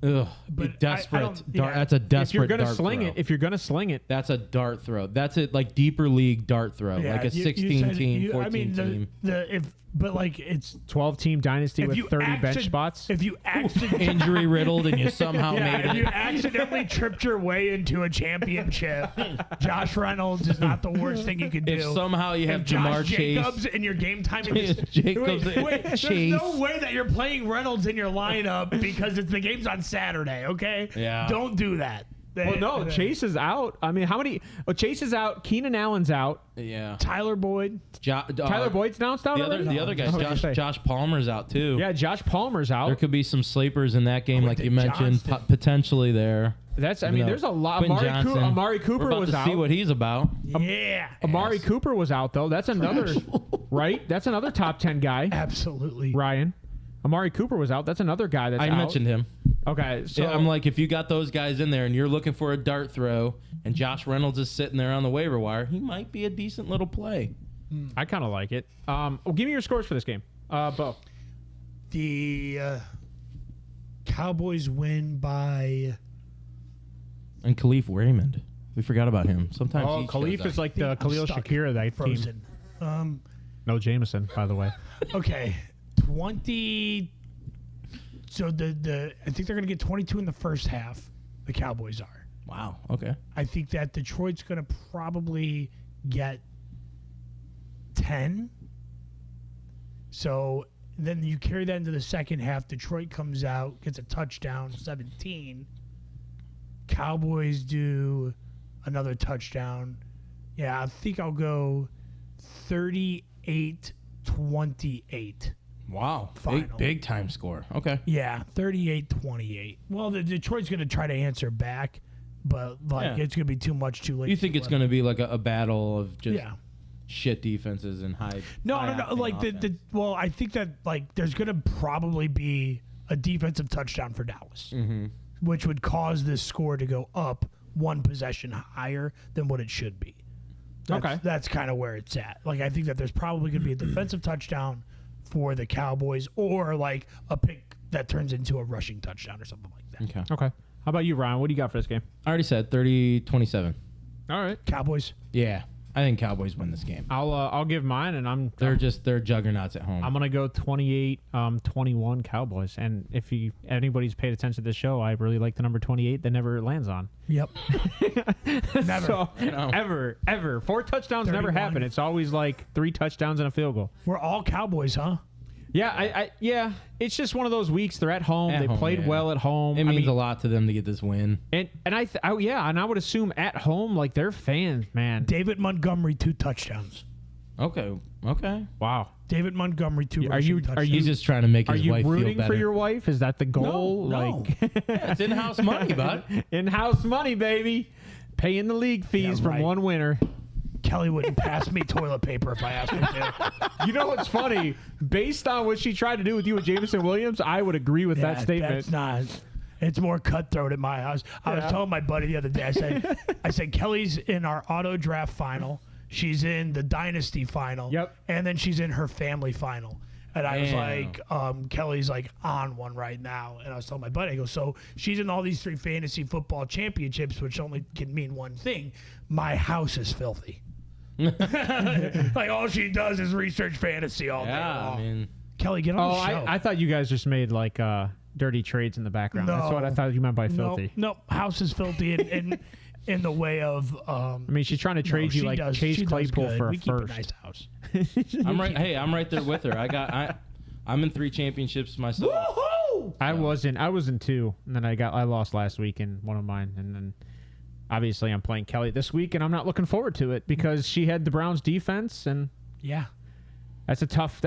Ugh, But desperate. yeah. That's a desperate. If you're gonna dart sling throw. it, if you're gonna sling it, That's a dart throw. That's it, like deeper league dart throw, Yeah, like a you 16 said- team, 14 I mean, team. but like it's 12-team dynasty if with you 30 bench spots. If you accidentally Injury riddled, and you somehow made if it. you accidentally tripped your way into a championship, Josh Reynolds is not the worst thing you could do. If somehow you have If Josh Jamar Chase, Jacobs in your game time, Jacobs, wait, there's Chase. no way that you're playing Reynolds in your lineup because the game's on Saturday. Okay, Yeah. don't do that. Well, no, Chase is out. I mean, how many? Oh, Chase is out. Keenan Allen's out. Yeah. Tyler Boyd. Tyler Boyd's announced out. The other guy, I was gonna say. Josh Palmer's out too. Yeah, Josh Palmer's out. There could be some sleepers in that game, like you Quentin mentioned, Johnston. potentially there. That's. I You mean, know, there's a lot. Quentin Johnson. Amari We're Cooper about was to out. see what he's about. Yeah. Amari Cooper was out though. That's another. Right. That's another top 10 guy. Absolutely. Ryan. Amari Cooper was out. That's another guy that's I out. mentioned him. Okay, so Yeah, I'm like, if you got those guys in there and you're looking for a dart throw, and Josh Reynolds is sitting there on the waiver wire, he might be a decent little play. I kind of like it. Well, give me your scores for this game, Bo. The Cowboys win by. And Khalif Raymond, we forgot about him. Sometimes Oh, he Khalif shows is up. like the Khalil stuck. Shakir of that team. Frozen. No Jameson, by the way. Okay, 20. So I think they're gonna get 22 in the first half. The Cowboys are. Wow. Okay. I think that Detroit's gonna probably get 10. So then you carry that into the second half. Detroit comes out, gets a touchdown, 17. Cowboys do another touchdown. Yeah, I think I'll go 38-28. Wow. Final. Big time score. Okay. Yeah, 38-28. Well, the Detroit's going to try to answer back, but Yeah. it's going to be too much too late. You think it's going to be like a battle of just Yeah. shit defenses and high. No. high-octane Like offense? well, I think that like there's going to probably be a defensive touchdown for Dallas, which would cause this score to go up one possession higher than what it should be. That's kind of where it's at. Like I think that there's probably going to be a defensive touchdown for the Cowboys, or like a pick that turns into a rushing touchdown or something like that. Okay. Okay. How about you, Ryan? What do you got for this game? I already said 30-27. All right. Cowboys. Yeah. I think Cowboys win this game. I'll give mine, and They're juggernauts at home. I'm gonna go 28-21 Cowboys. And if anybody's paid attention to this show, I really like the number 28 that never lands on. Yep. Never. So, know. ever 4 touchdowns never 31. happen. It's always like 3 touchdowns and a field goal. We're all Cowboys, huh? Yeah, yeah. It's just one of those weeks. They're at home. At They home, played yeah. well at home. It means a lot to them to get this win. And I would assume at home, like they're fans, man. David Montgomery, 2 touchdowns. Okay. Wow. David Montgomery, 2 Are you- rushing are touchdowns. He's just trying to make Are his you wife feel rooting better. for your wife? Is that the goal? No. Yeah, it's in-house money, bud. In-house money, baby. Paying the league fees Yeah, from right. one winner. Kelly wouldn't pass me toilet paper if I asked her to. You know what's funny? Based on what she tried to do with you with Jameson Williams, I would agree with that statement. That's not. It's more cutthroat at my house. I was telling my buddy the other day. I said Kelly's in our auto draft final. She's in the dynasty final. Yep. And then she's in her family final. And I was Damn. like, Kelly's like on one right now. And I was telling my buddy, I go, so she's in all these 3 fantasy football championships, which only can mean one thing. My house is filthy. Like all she does is research fantasy all day Yeah, long. I mean, Kelly, get on the show. I thought you guys just made like dirty trades in the background. That's what I thought you meant by filthy. Nope. House is filthy in the way of. I mean, she's trying to trade you she like does- Chase she does Claypool good. for We a keep a first. nice house. I'm right. Hey, I'm right there with her. I'm in 3 championships myself. Woohoo! I was in 2, and then I lost last week in one of mine, and then obviously I'm playing Kelly this week, and I'm not looking forward to it because she had the Browns defense, and Yeah, that's a tough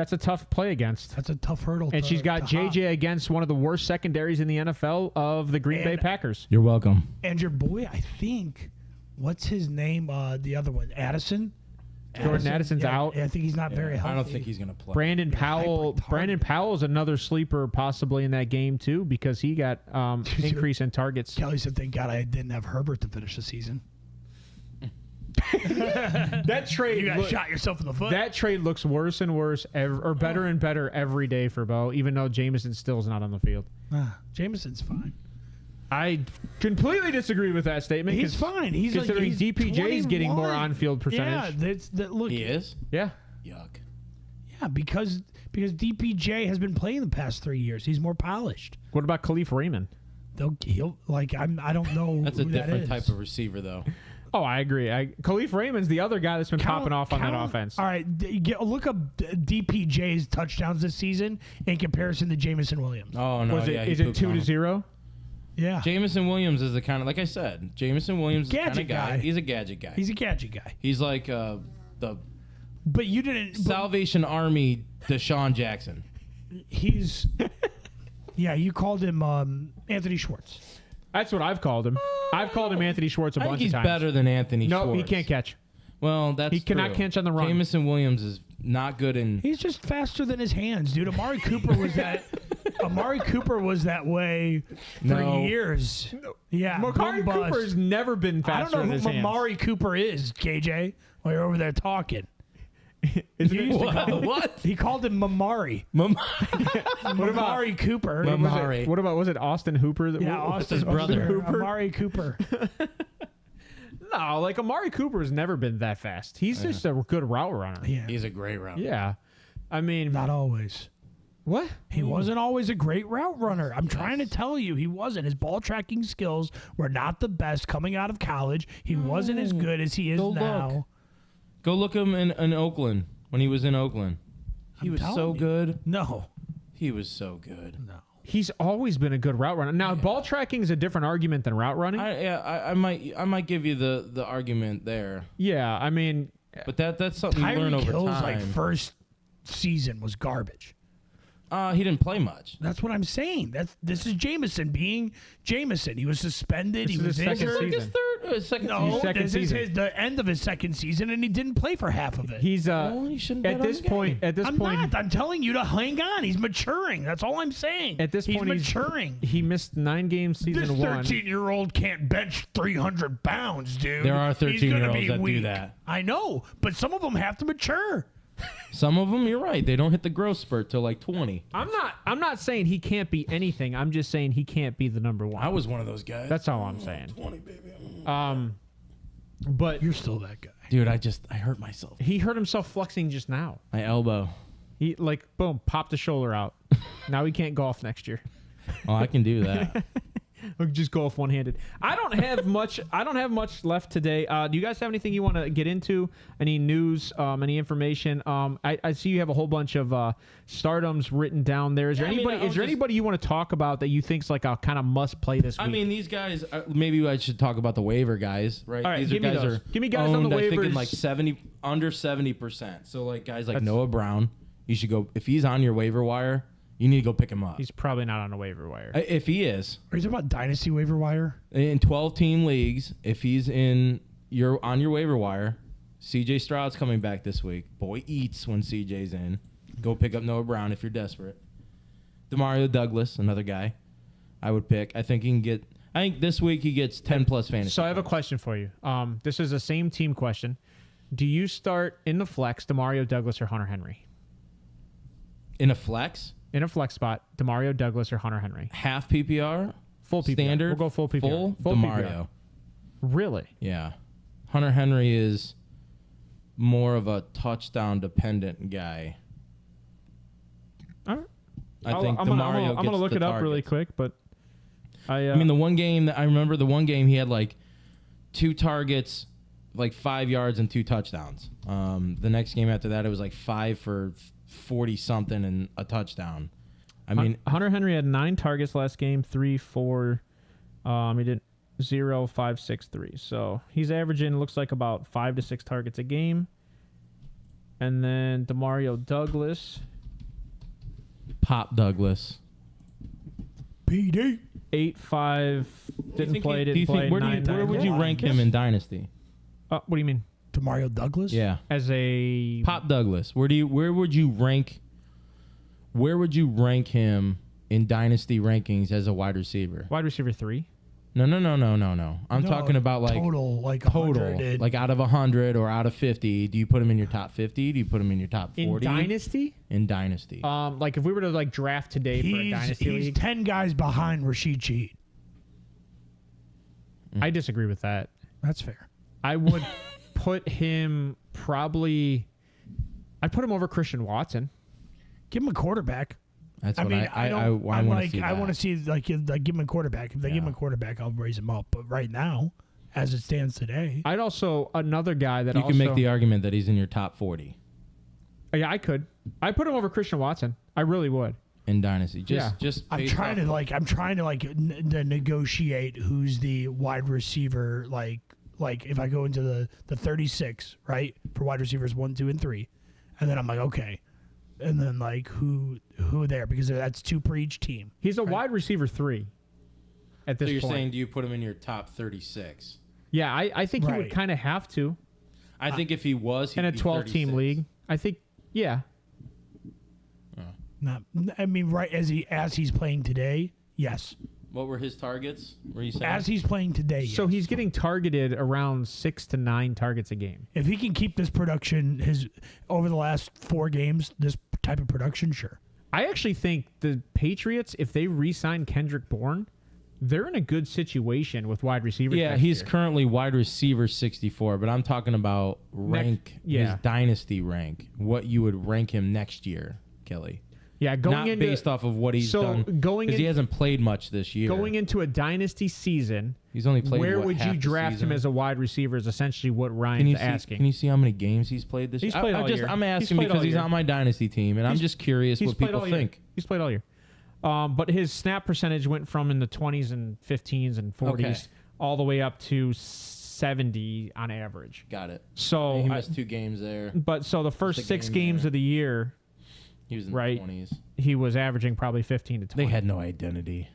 play against. that's a tough hurdle. And she's got to hop. JJ against one of the worst secondaries in the NFL of the Green Bay And- Packers. You're welcome. And your boy, I think, what's his name? The other one, Addison. Jordan Addison's out. Yeah, I think he's not very healthy. I don't think he's going to play. Brandon Powell's another sleeper possibly in that game too because he got increase in targets. Kelly said, "Thank God I didn't have Herbert to finish the season." That trade, You guys shot yourself in the foot. that trade looks worse and worse, or better and better every day for Bo. Even though Jameson still is not on the field. Jameson's fine. I completely disagree with that statement. He's fine. He's considering like, he's DPJ is getting more 21. on-field percentage. Yeah, look. He is? Yeah. Yuck. Yeah, because DPJ has been playing the past 3 years. He's more polished. What about Khalif Raymond? He'll I don't know. That's a who that different is. type of receiver, though. Oh, I agree. Khalif Raymond's the other guy that's been popping off on that offense. All right, look up DPJ's touchdowns this season in comparison to Jameson Williams. Oh, no. Was it, yeah, is it 2-0? Yeah. Jameson Williams is the kind of, like I said, Jameson Williams is the kind of Gadget guy. guy. He's a gadget guy. He's a gadget guy. He's like the But you didn't. Salvation Army Deshaun Jackson. He's. Yeah, you called him Anthony Schwartz. That's what I've called him. I've called him Anthony Schwartz a I think bunch he's of times. better than Anthony No, Schwartz. he can't catch. Well, that's He cannot true. catch on the run. Jameson Williams is not good in. He's just faster than his hands, dude. Amari Cooper was that. Amari Cooper was that way for No. years. Yeah, Amari boom Cooper bust. has never been I faster don't than know his who hands. Amari Cooper is, KJ. While you're over there talking, Isn't You it? used to call him- What? he called him Mamari. What about Amari Cooper. Amari. what about was it Austin Hooper? Yeah, his brother? Hooper? Amari Cooper. No, like Amari Cooper has never been that fast. He's just a good route runner. Yeah, He's a great route. Yeah. I mean, not always. what? He wasn't always a great route runner. I'm trying to tell you, he wasn't. His ball tracking skills were not the best coming out of college. He wasn't as good as he is Go now. look. Go look him in Oakland when he was in Oakland. He was so telling you. good. No. He was so good. No. He's always been a good route runner. Now, ball tracking is a different argument than route running. I might give you the argument there, Yeah, I mean, but that's something you learn Tyreek over Hill's time. first season was garbage. He didn't play much. That's what I'm saying. This is Jameson being Jameson. He was suspended. This He is was his second injured. season. Second No, season. second this season. is the end of his second season, and he didn't play for half of it. he's Well, you shouldn't at bet on this the point. game. At this I'm point, not. I'm telling you to hang on. He's maturing. That's all I'm saying. At this point, he's maturing. he missed 9 games This season 1. 13-year-old can't bench 300 pounds, dude. There are He's gonna 13-year-olds be that do weak. that. I know, but some of them have to mature. Some of them, you're right. They don't hit the growth spurt till like 20. I'm not saying he can't be anything. I'm just saying he can't be the number 1. I was one of those guys. That's all I'm saying. 20, baby. But You're still that guy. Dude, I hurt myself. he hurt himself flexing just now. My elbow. He boom, popped the shoulder out. Now he can't golf next year. Oh, I can do that. Or just golf one-handed. I don't have much left today. Do you guys have anything you want to get into? Any news? Any information? I see you have a whole bunch of stardoms written down there. Is there anybody you want to talk about that you think's like a kind of must play this week? I mean, these guys. Maybe I should talk about the waiver guys, right? All right, These give me guys those. are Give me guys on owned, the I think in waivers. like under 70%. So like guys like Noah Brown, you should go if he's on your waiver wire. You need to go pick him up. He's probably not on a waiver wire. If he is Are you talking about Dynasty waiver wire? in 12-team leagues, if he's on your waiver wire, CJ Stroud's coming back this week. Boy eats when CJ's in. Go pick up Noah Brown if you're desperate. Demario Douglas, another guy I would pick. I think this week he gets 10 plus fantasy. So I have a question for you. This is the same team question. Do you start in the flex Demario Douglas or Hunter Henry? In a flex, In a flex spot, Demario Douglas or Hunter Henry? half PPR, Full PPR. standard. We'll go full PPR. Full PPR. Demario. Really? Yeah. Hunter Henry is more of a touchdown dependent guy. All right. I think I'm Demario gonna gets look the it up really targets. quick, but I mean, the one game that I remember, he had like 2 targets, like 5 yards and 2 touchdowns. The next game after that, it was like 5 for 40 something and a touchdown. I mean, Hunter Henry had 9 targets last game, 3, 4. He did 0, 5, 6, 3. So he's averaging looks like about 5 to 6 targets a game. And then Demario Douglas, Pop Douglas. PD. 8, 5. Didn't play. Do you think where would you rank him in Dynasty? What do you mean? Demario Douglas? Yeah. as a Pop Douglas. Where would you rank him in dynasty rankings as a wide receiver? wide receiver 3. No. I'm No, talking about like total, like total, 100 like out of 100 or out of 50. Do you put him in your top 50? Do you put him in your top 40? In Dynasty? In dynasty. Like if we were to like draft today for a Dynasty He's league. 10 guys behind Rashid Shaheed. I disagree with that. That's fair. I would put him I'd put him over Christian Watson. Give him a quarterback. That's I what mean, I want to see. I want to see like give him a quarterback. If they give him a quarterback, I'll raise him up. But right now, as it stands today, I'd also another guy that You also can make the argument that he's in your top 40 Yeah, I could. I'd put him over Christian Watson. I really would. in dynasty. I'm trying to negotiate who's the wide receiver. Like if I go into the 36, right, for wide receivers 1, 2, and 3, and then I'm like, okay, and then like who there, because that's 2 per each team. He's a wide receiver 3 at this So you're point. saying, do you put him in your top 36? Yeah, I think he would Right. kind of have to I think if he was, he'd in a be 12-team 36. league. I think, yeah. Not, I mean, right as he's playing today, yes. What were his targets? Were you saying? As he's playing today, So yes. he's getting targeted around 6 to 9 targets a game. If he can keep this production over the last 4 games, this type of production, sure. I actually think the Patriots, if they re-sign Kendrick Bourne, they're in a good situation with wide receivers. Yeah, next he's year. currently wide receiver 64, but I'm talking about rank, his dynasty rank, what you would rank him next year, Kelly. Yeah, going Not into based off of what he's done, because he hasn't played much this year. going into a dynasty season, He's only played. where what, would half you the draft season? him as a wide receiver is essentially what Can Ryan's you see? asking. Can you see how many games he's played this He's year? played all year. I'm He's asking played all because he's year. on my dynasty team, and I'm just curious He's what played people all year. think. He's played all year. But his snap percentage went from in the 20s and 15s and 40s Okay. all the way up to 70 on average. Got it. So, He missed 2 games there. so the first a 6 game games there. of the year, He was in Right. the 20s. he was averaging probably 15 to 20. They had no identity.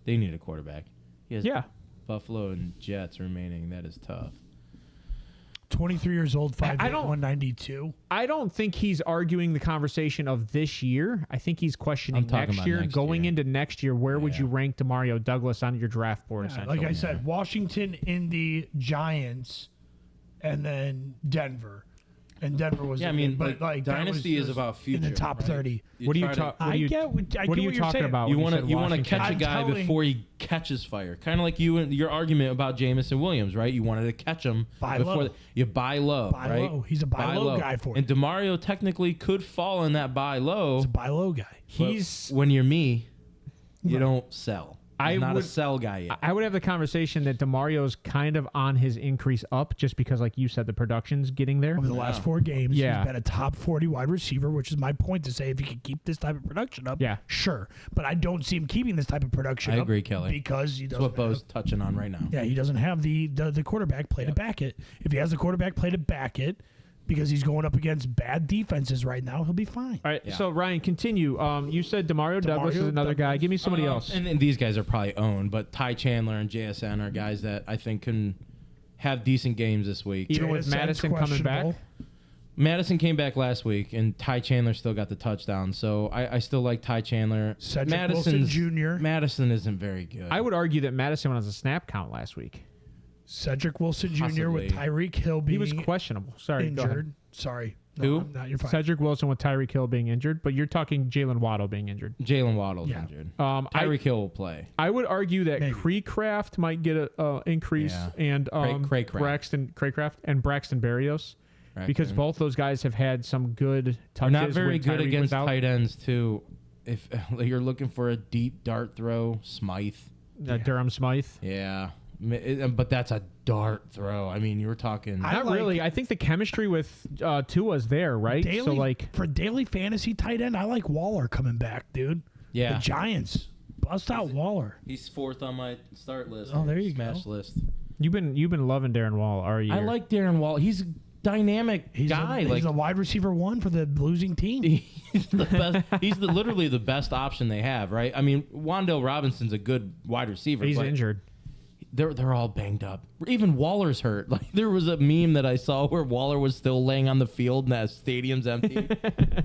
They need a quarterback. He has Yeah. Buffalo and Jets remaining. That is tough. 23 years old, 5'8", I don't- 192. I don't think he's arguing the conversation of this year. I think he's questioning I'm talking next about year. next Going year. into next year, where would Yeah. you rank Demario Douglas on your draft board, essentially? Like I said, Washington, Indy, Giants, and then Denver. And Denver was Yeah, I mean, but like, that dynasty was is just about future. in the top right? 30. What do you try to- talk? I get what what are you you're talking saying. about? You when want to said you want to Washington? catch a I'm guy telling- before he catches fire, kind of like you and your argument about Jamison Williams, right? You wanted to catch him Buy before low. you buy low, Buy right? low. He's a buy low guy for And you. Demario technically could fall in that buy low. He's a buy low guy. but He's. when you're me, you don't sell. I He's not would- a sell guy yet. I would have the conversation that Demario's kind of on his increase up, just because, like you said, the production's getting there. Over the last 4 games, Yeah. he's been a top 40 wide receiver, which is my point to say if he can keep this type of production up, Yeah. sure. But I don't see him keeping this type of production I up agree, Kelly. because he That's doesn't what Bo's touching on right now. Yeah, he doesn't have the quarterback play to back it. If he has the quarterback play to back it, because he's going up against bad defenses right now, he'll be fine. All right, Yeah. so Ryan, continue. You said Demario Douglas is another guy. Douglas. Give me somebody else. And then these guys are probably owned, but Ty Chandler and JSN are guys that I think can have decent games this week. Even with JSN's Madison coming back? questionable. Madison came back last week, and Ty Chandler still got the touchdown. So I still like Ty Chandler. Cedric Wilson Jr. Madison isn't very good. I would argue that Madison was a snap count last week. Cedric Wilson Jr. Possibly. with Tyreek Hill He being was questionable. Sorry, go ahead. injured. Sorry. Who? No, I'm not. You're fine. Cedric Wilson with Tyreek Hill being injured, but you're talking Jalen Waddle being injured. Jalen Waddle's Yeah. injured. Tyreek Tyreek Hill will play. I would argue that Maybe. Craycraft might get a increase, Yeah. and Craycraft. Craycraft and Braxton Berrios, because Braxton. both those guys have had some good They're touches. not very when good Tyreek against was out. tight ends too. If you're looking for a deep dart throw, Smythe. Durham Smythe. Yeah, but that's a dart throw. I mean, you were talking. I Not like- really. I think the chemistry with Tua's there, right? Daily, So like, for daily fantasy tight end, I like Waller coming back, dude. Yeah. The Giants bust out Waller. He's 4th on my start list. Oh, there you Smash go. list. you've been loving Darren Wall, are you? I like Darren Wall. He's a dynamic He's guy. he's a wide receiver 1 for the losing team. He's the best. He's literally the best option they have, right? I mean, Wan'Dale Robinson's a good wide receiver. He's but injured. they're all banged up. Even Waller's hurt. Like there was a meme that I saw where Waller was still laying on the field and that stadium's empty.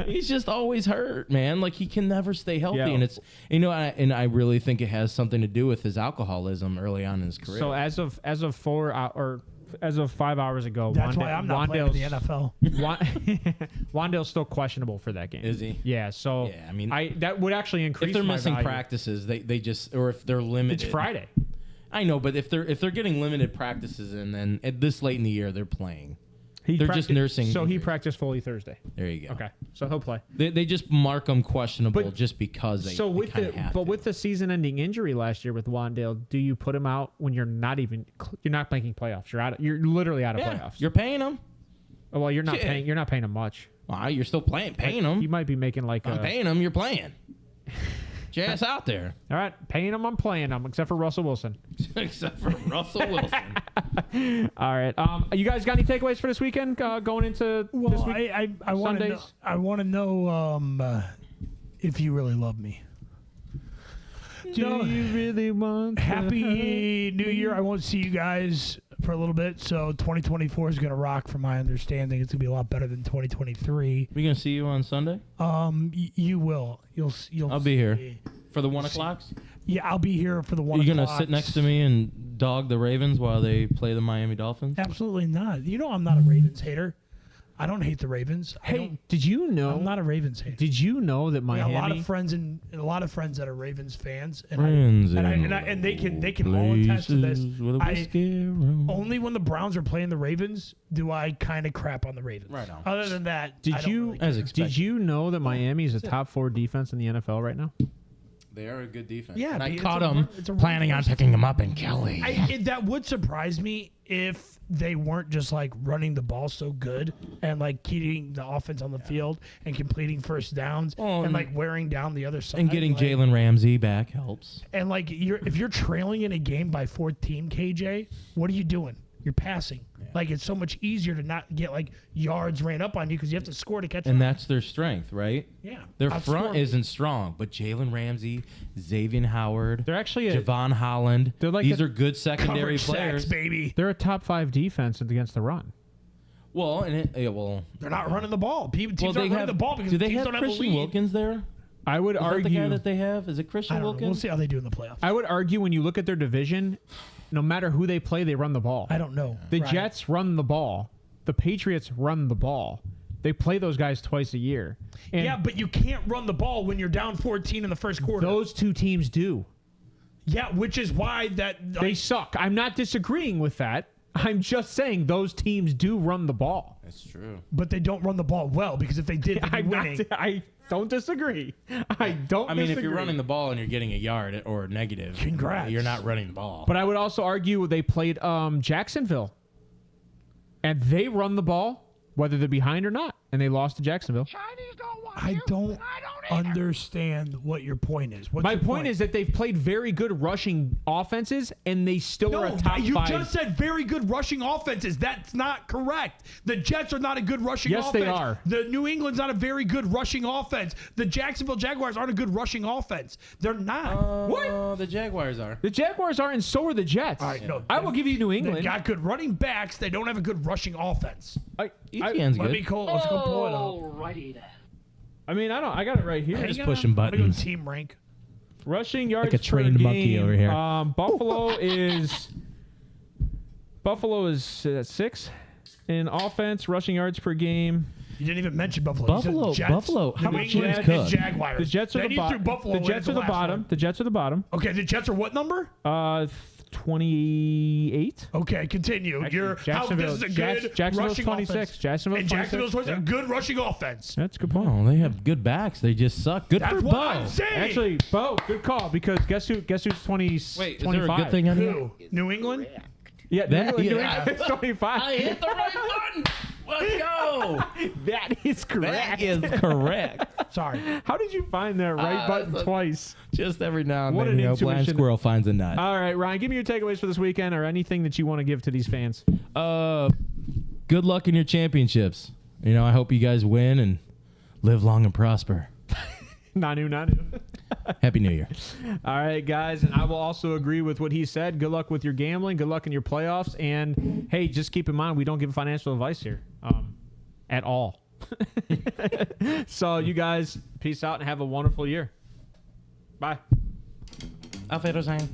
He's just always hurt, man. Like he can never stay healthy, Yeah. and it's I really think it has something to do with his alcoholism early on in his career. So as of 5 hours ago, That's why I'm not playing for the NFL. Wandale's still questionable for that game. Is he? Yeah. So Yeah, I mean, that would actually increase. if they're my missing value. practices, they just or if they're limited. It's Friday. I know, but if they're getting limited practices and then at this late in the year they're playing, they're just nursing. So he injuries. practiced fully Thursday. There you go. Okay, so he'll play. They just mark them questionable But- just because they. So they with kinda have to. with the season-ending injury last year with Wandale, do you put him out when you're not making playoffs? You're literally out of playoffs. You're paying them. Oh, well, you're not Shit. paying. You're not paying him much. Well, you're still paying them. You might be making like I'm paying them. You're playing. Get your ass out there. all right, paying him. I'm playing him, except for Russell Wilson. Except for Russell Wilson. All right. You guys got any takeaways for this weekend going into this Well, week? I want to know. Sundays? I want to know if you really love me. Do you really want to Happy New Year! I won't see you guys for a little bit, so 2024 is going to rock. From my understanding, it's going to be a lot better than 2023. We gonna see you on Sunday You will. You'll. I'll be here. see. for the 1 o'clocks. Yeah, I'll be here for the 1 Are you gonna o'clock. sit next to me and dog the Ravens while they play the Miami Dolphins? Absolutely not. You know I'm not a Ravens hater. I don't hate the Ravens. Hey, did you know? I'm not a Ravens hater. Did you know that I got Miami? a lot of friends that are Ravens fans, and Friends and they can all attest to this. with a whiskey room. Only when the Browns are playing the Ravens do I kind of crap on the Ravens. Right on. Other than that, I Did don't you really As care. expected. did you know that Miami is a top 4 defense in the NFL right now? They are a good defense. Yeah, and I it's caught a- them it's a planning on reverse- picking them up in Kelly. That would surprise me if they weren't just like running the ball so good and like keeping the offense on the field and completing first downs Well, and like wearing down the other side. And getting like, Jalen Ramsey back helps. And like if you're trailing in a game by 14, KJ, what are you doing? You're passing. Like it's so much easier to not get like yards ran up on you because you have to score to catch. And up. that's their strength, right? Yeah. Their Outscoring. front isn't strong, but Jalen Ramsey, Xavier Howard, They're actually a, Javon Holland, They're like these a are good secondary Coverage players. sacks, baby. they're a top 5 defense against the run. Well, and They're not running the ball. Teams well, they aren't running have the ball because do they teams have don't have a Christian lead. Wilkins there? I would Is that the argue guy that they have? Is it I Christian don't know. Wilkins? We'll see how they do in the playoffs. I would argue when you look at their division, no matter who they play, they run the ball. I don't know. The Right. Jets run the ball. The Patriots run the ball. They play those guys twice a year. And Yeah, but you can't run the ball when you're down 14 in the first quarter. those 2 teams do. Yeah, which is why that They suck. I'm not disagreeing with that. I'm just saying those teams do run the ball. That's true. but they don't run the ball well because if they did, they'd be I'm not, winning. I don't disagree. I don't I mean, disagree. if you're running the ball and you're getting a yard or negative, Congrats. you're not running the ball. But I would also argue they played Jacksonville. And they run the ball, whether they're behind or not. And they lost to Jacksonville. Chinese don't want I you. don't I don't either. understand what your point is. What's My your point is that they've played very good rushing offenses, and they still are a top you 5. just said very good rushing offenses. That's not correct. The Jets are not a good rushing Yes, offense. they are. The New England's not a very good rushing offense. The Jacksonville Jaguars aren't a good rushing offense. They're not. What? The Jaguars are. The Jaguars are, and so are the Jets. All right, no, I will give you New They've England. got good running backs. They don't have a good rushing offense. Etienne's Let me good. call. Let's go pull it up. Alrighty then. I mean, I got it right here. Just Hang pushing on. I'm gonna buttons. Go team rank. Rushing yards Like a trained per monkey game. over here. Buffalo is at 6 in offense. Rushing yards per game. You didn't even mention Buffalo. You said Buffalo. Jets, How New about England, James and Cook? Jaguars. The Jets are then the you threw bottom. Buffalo The in Jets as are the last bottom. one. The Jets are the bottom. Okay, the Jets are what number? 28. Okay, continue. You're how this is a good Jacksonville's rushing 26. offense. Jacksonville's And 26. Jacksonville's 26, a good rushing offense. That's a good point. Oh, they have good backs. They just suck. Good That's for what Bo. I'm saying. Actually, Bo, good call because guess who's 20? Wait, is 25? there a good thing on here? Who? New England? Yeah, That- New yeah. England's 25. hit the right button. Let's go. That is correct. That is correct. Sorry. How did you find that right button twice? Just every now and What then, an blind intuition. squirrel finds a nut. All right, Ryan, give me your takeaways for this weekend or anything that you want to give to these fans. Good luck in your championships. I hope you guys win and live long and prosper. Nanu. Happy New Year. All right, guys, and I will also agree with what he said. Good luck with your gambling. Good luck in your playoffs. And, hey, just keep in mind, we don't give financial advice here at all. So, you guys, peace out and have a wonderful year. Bye. Auf Wiedersehen.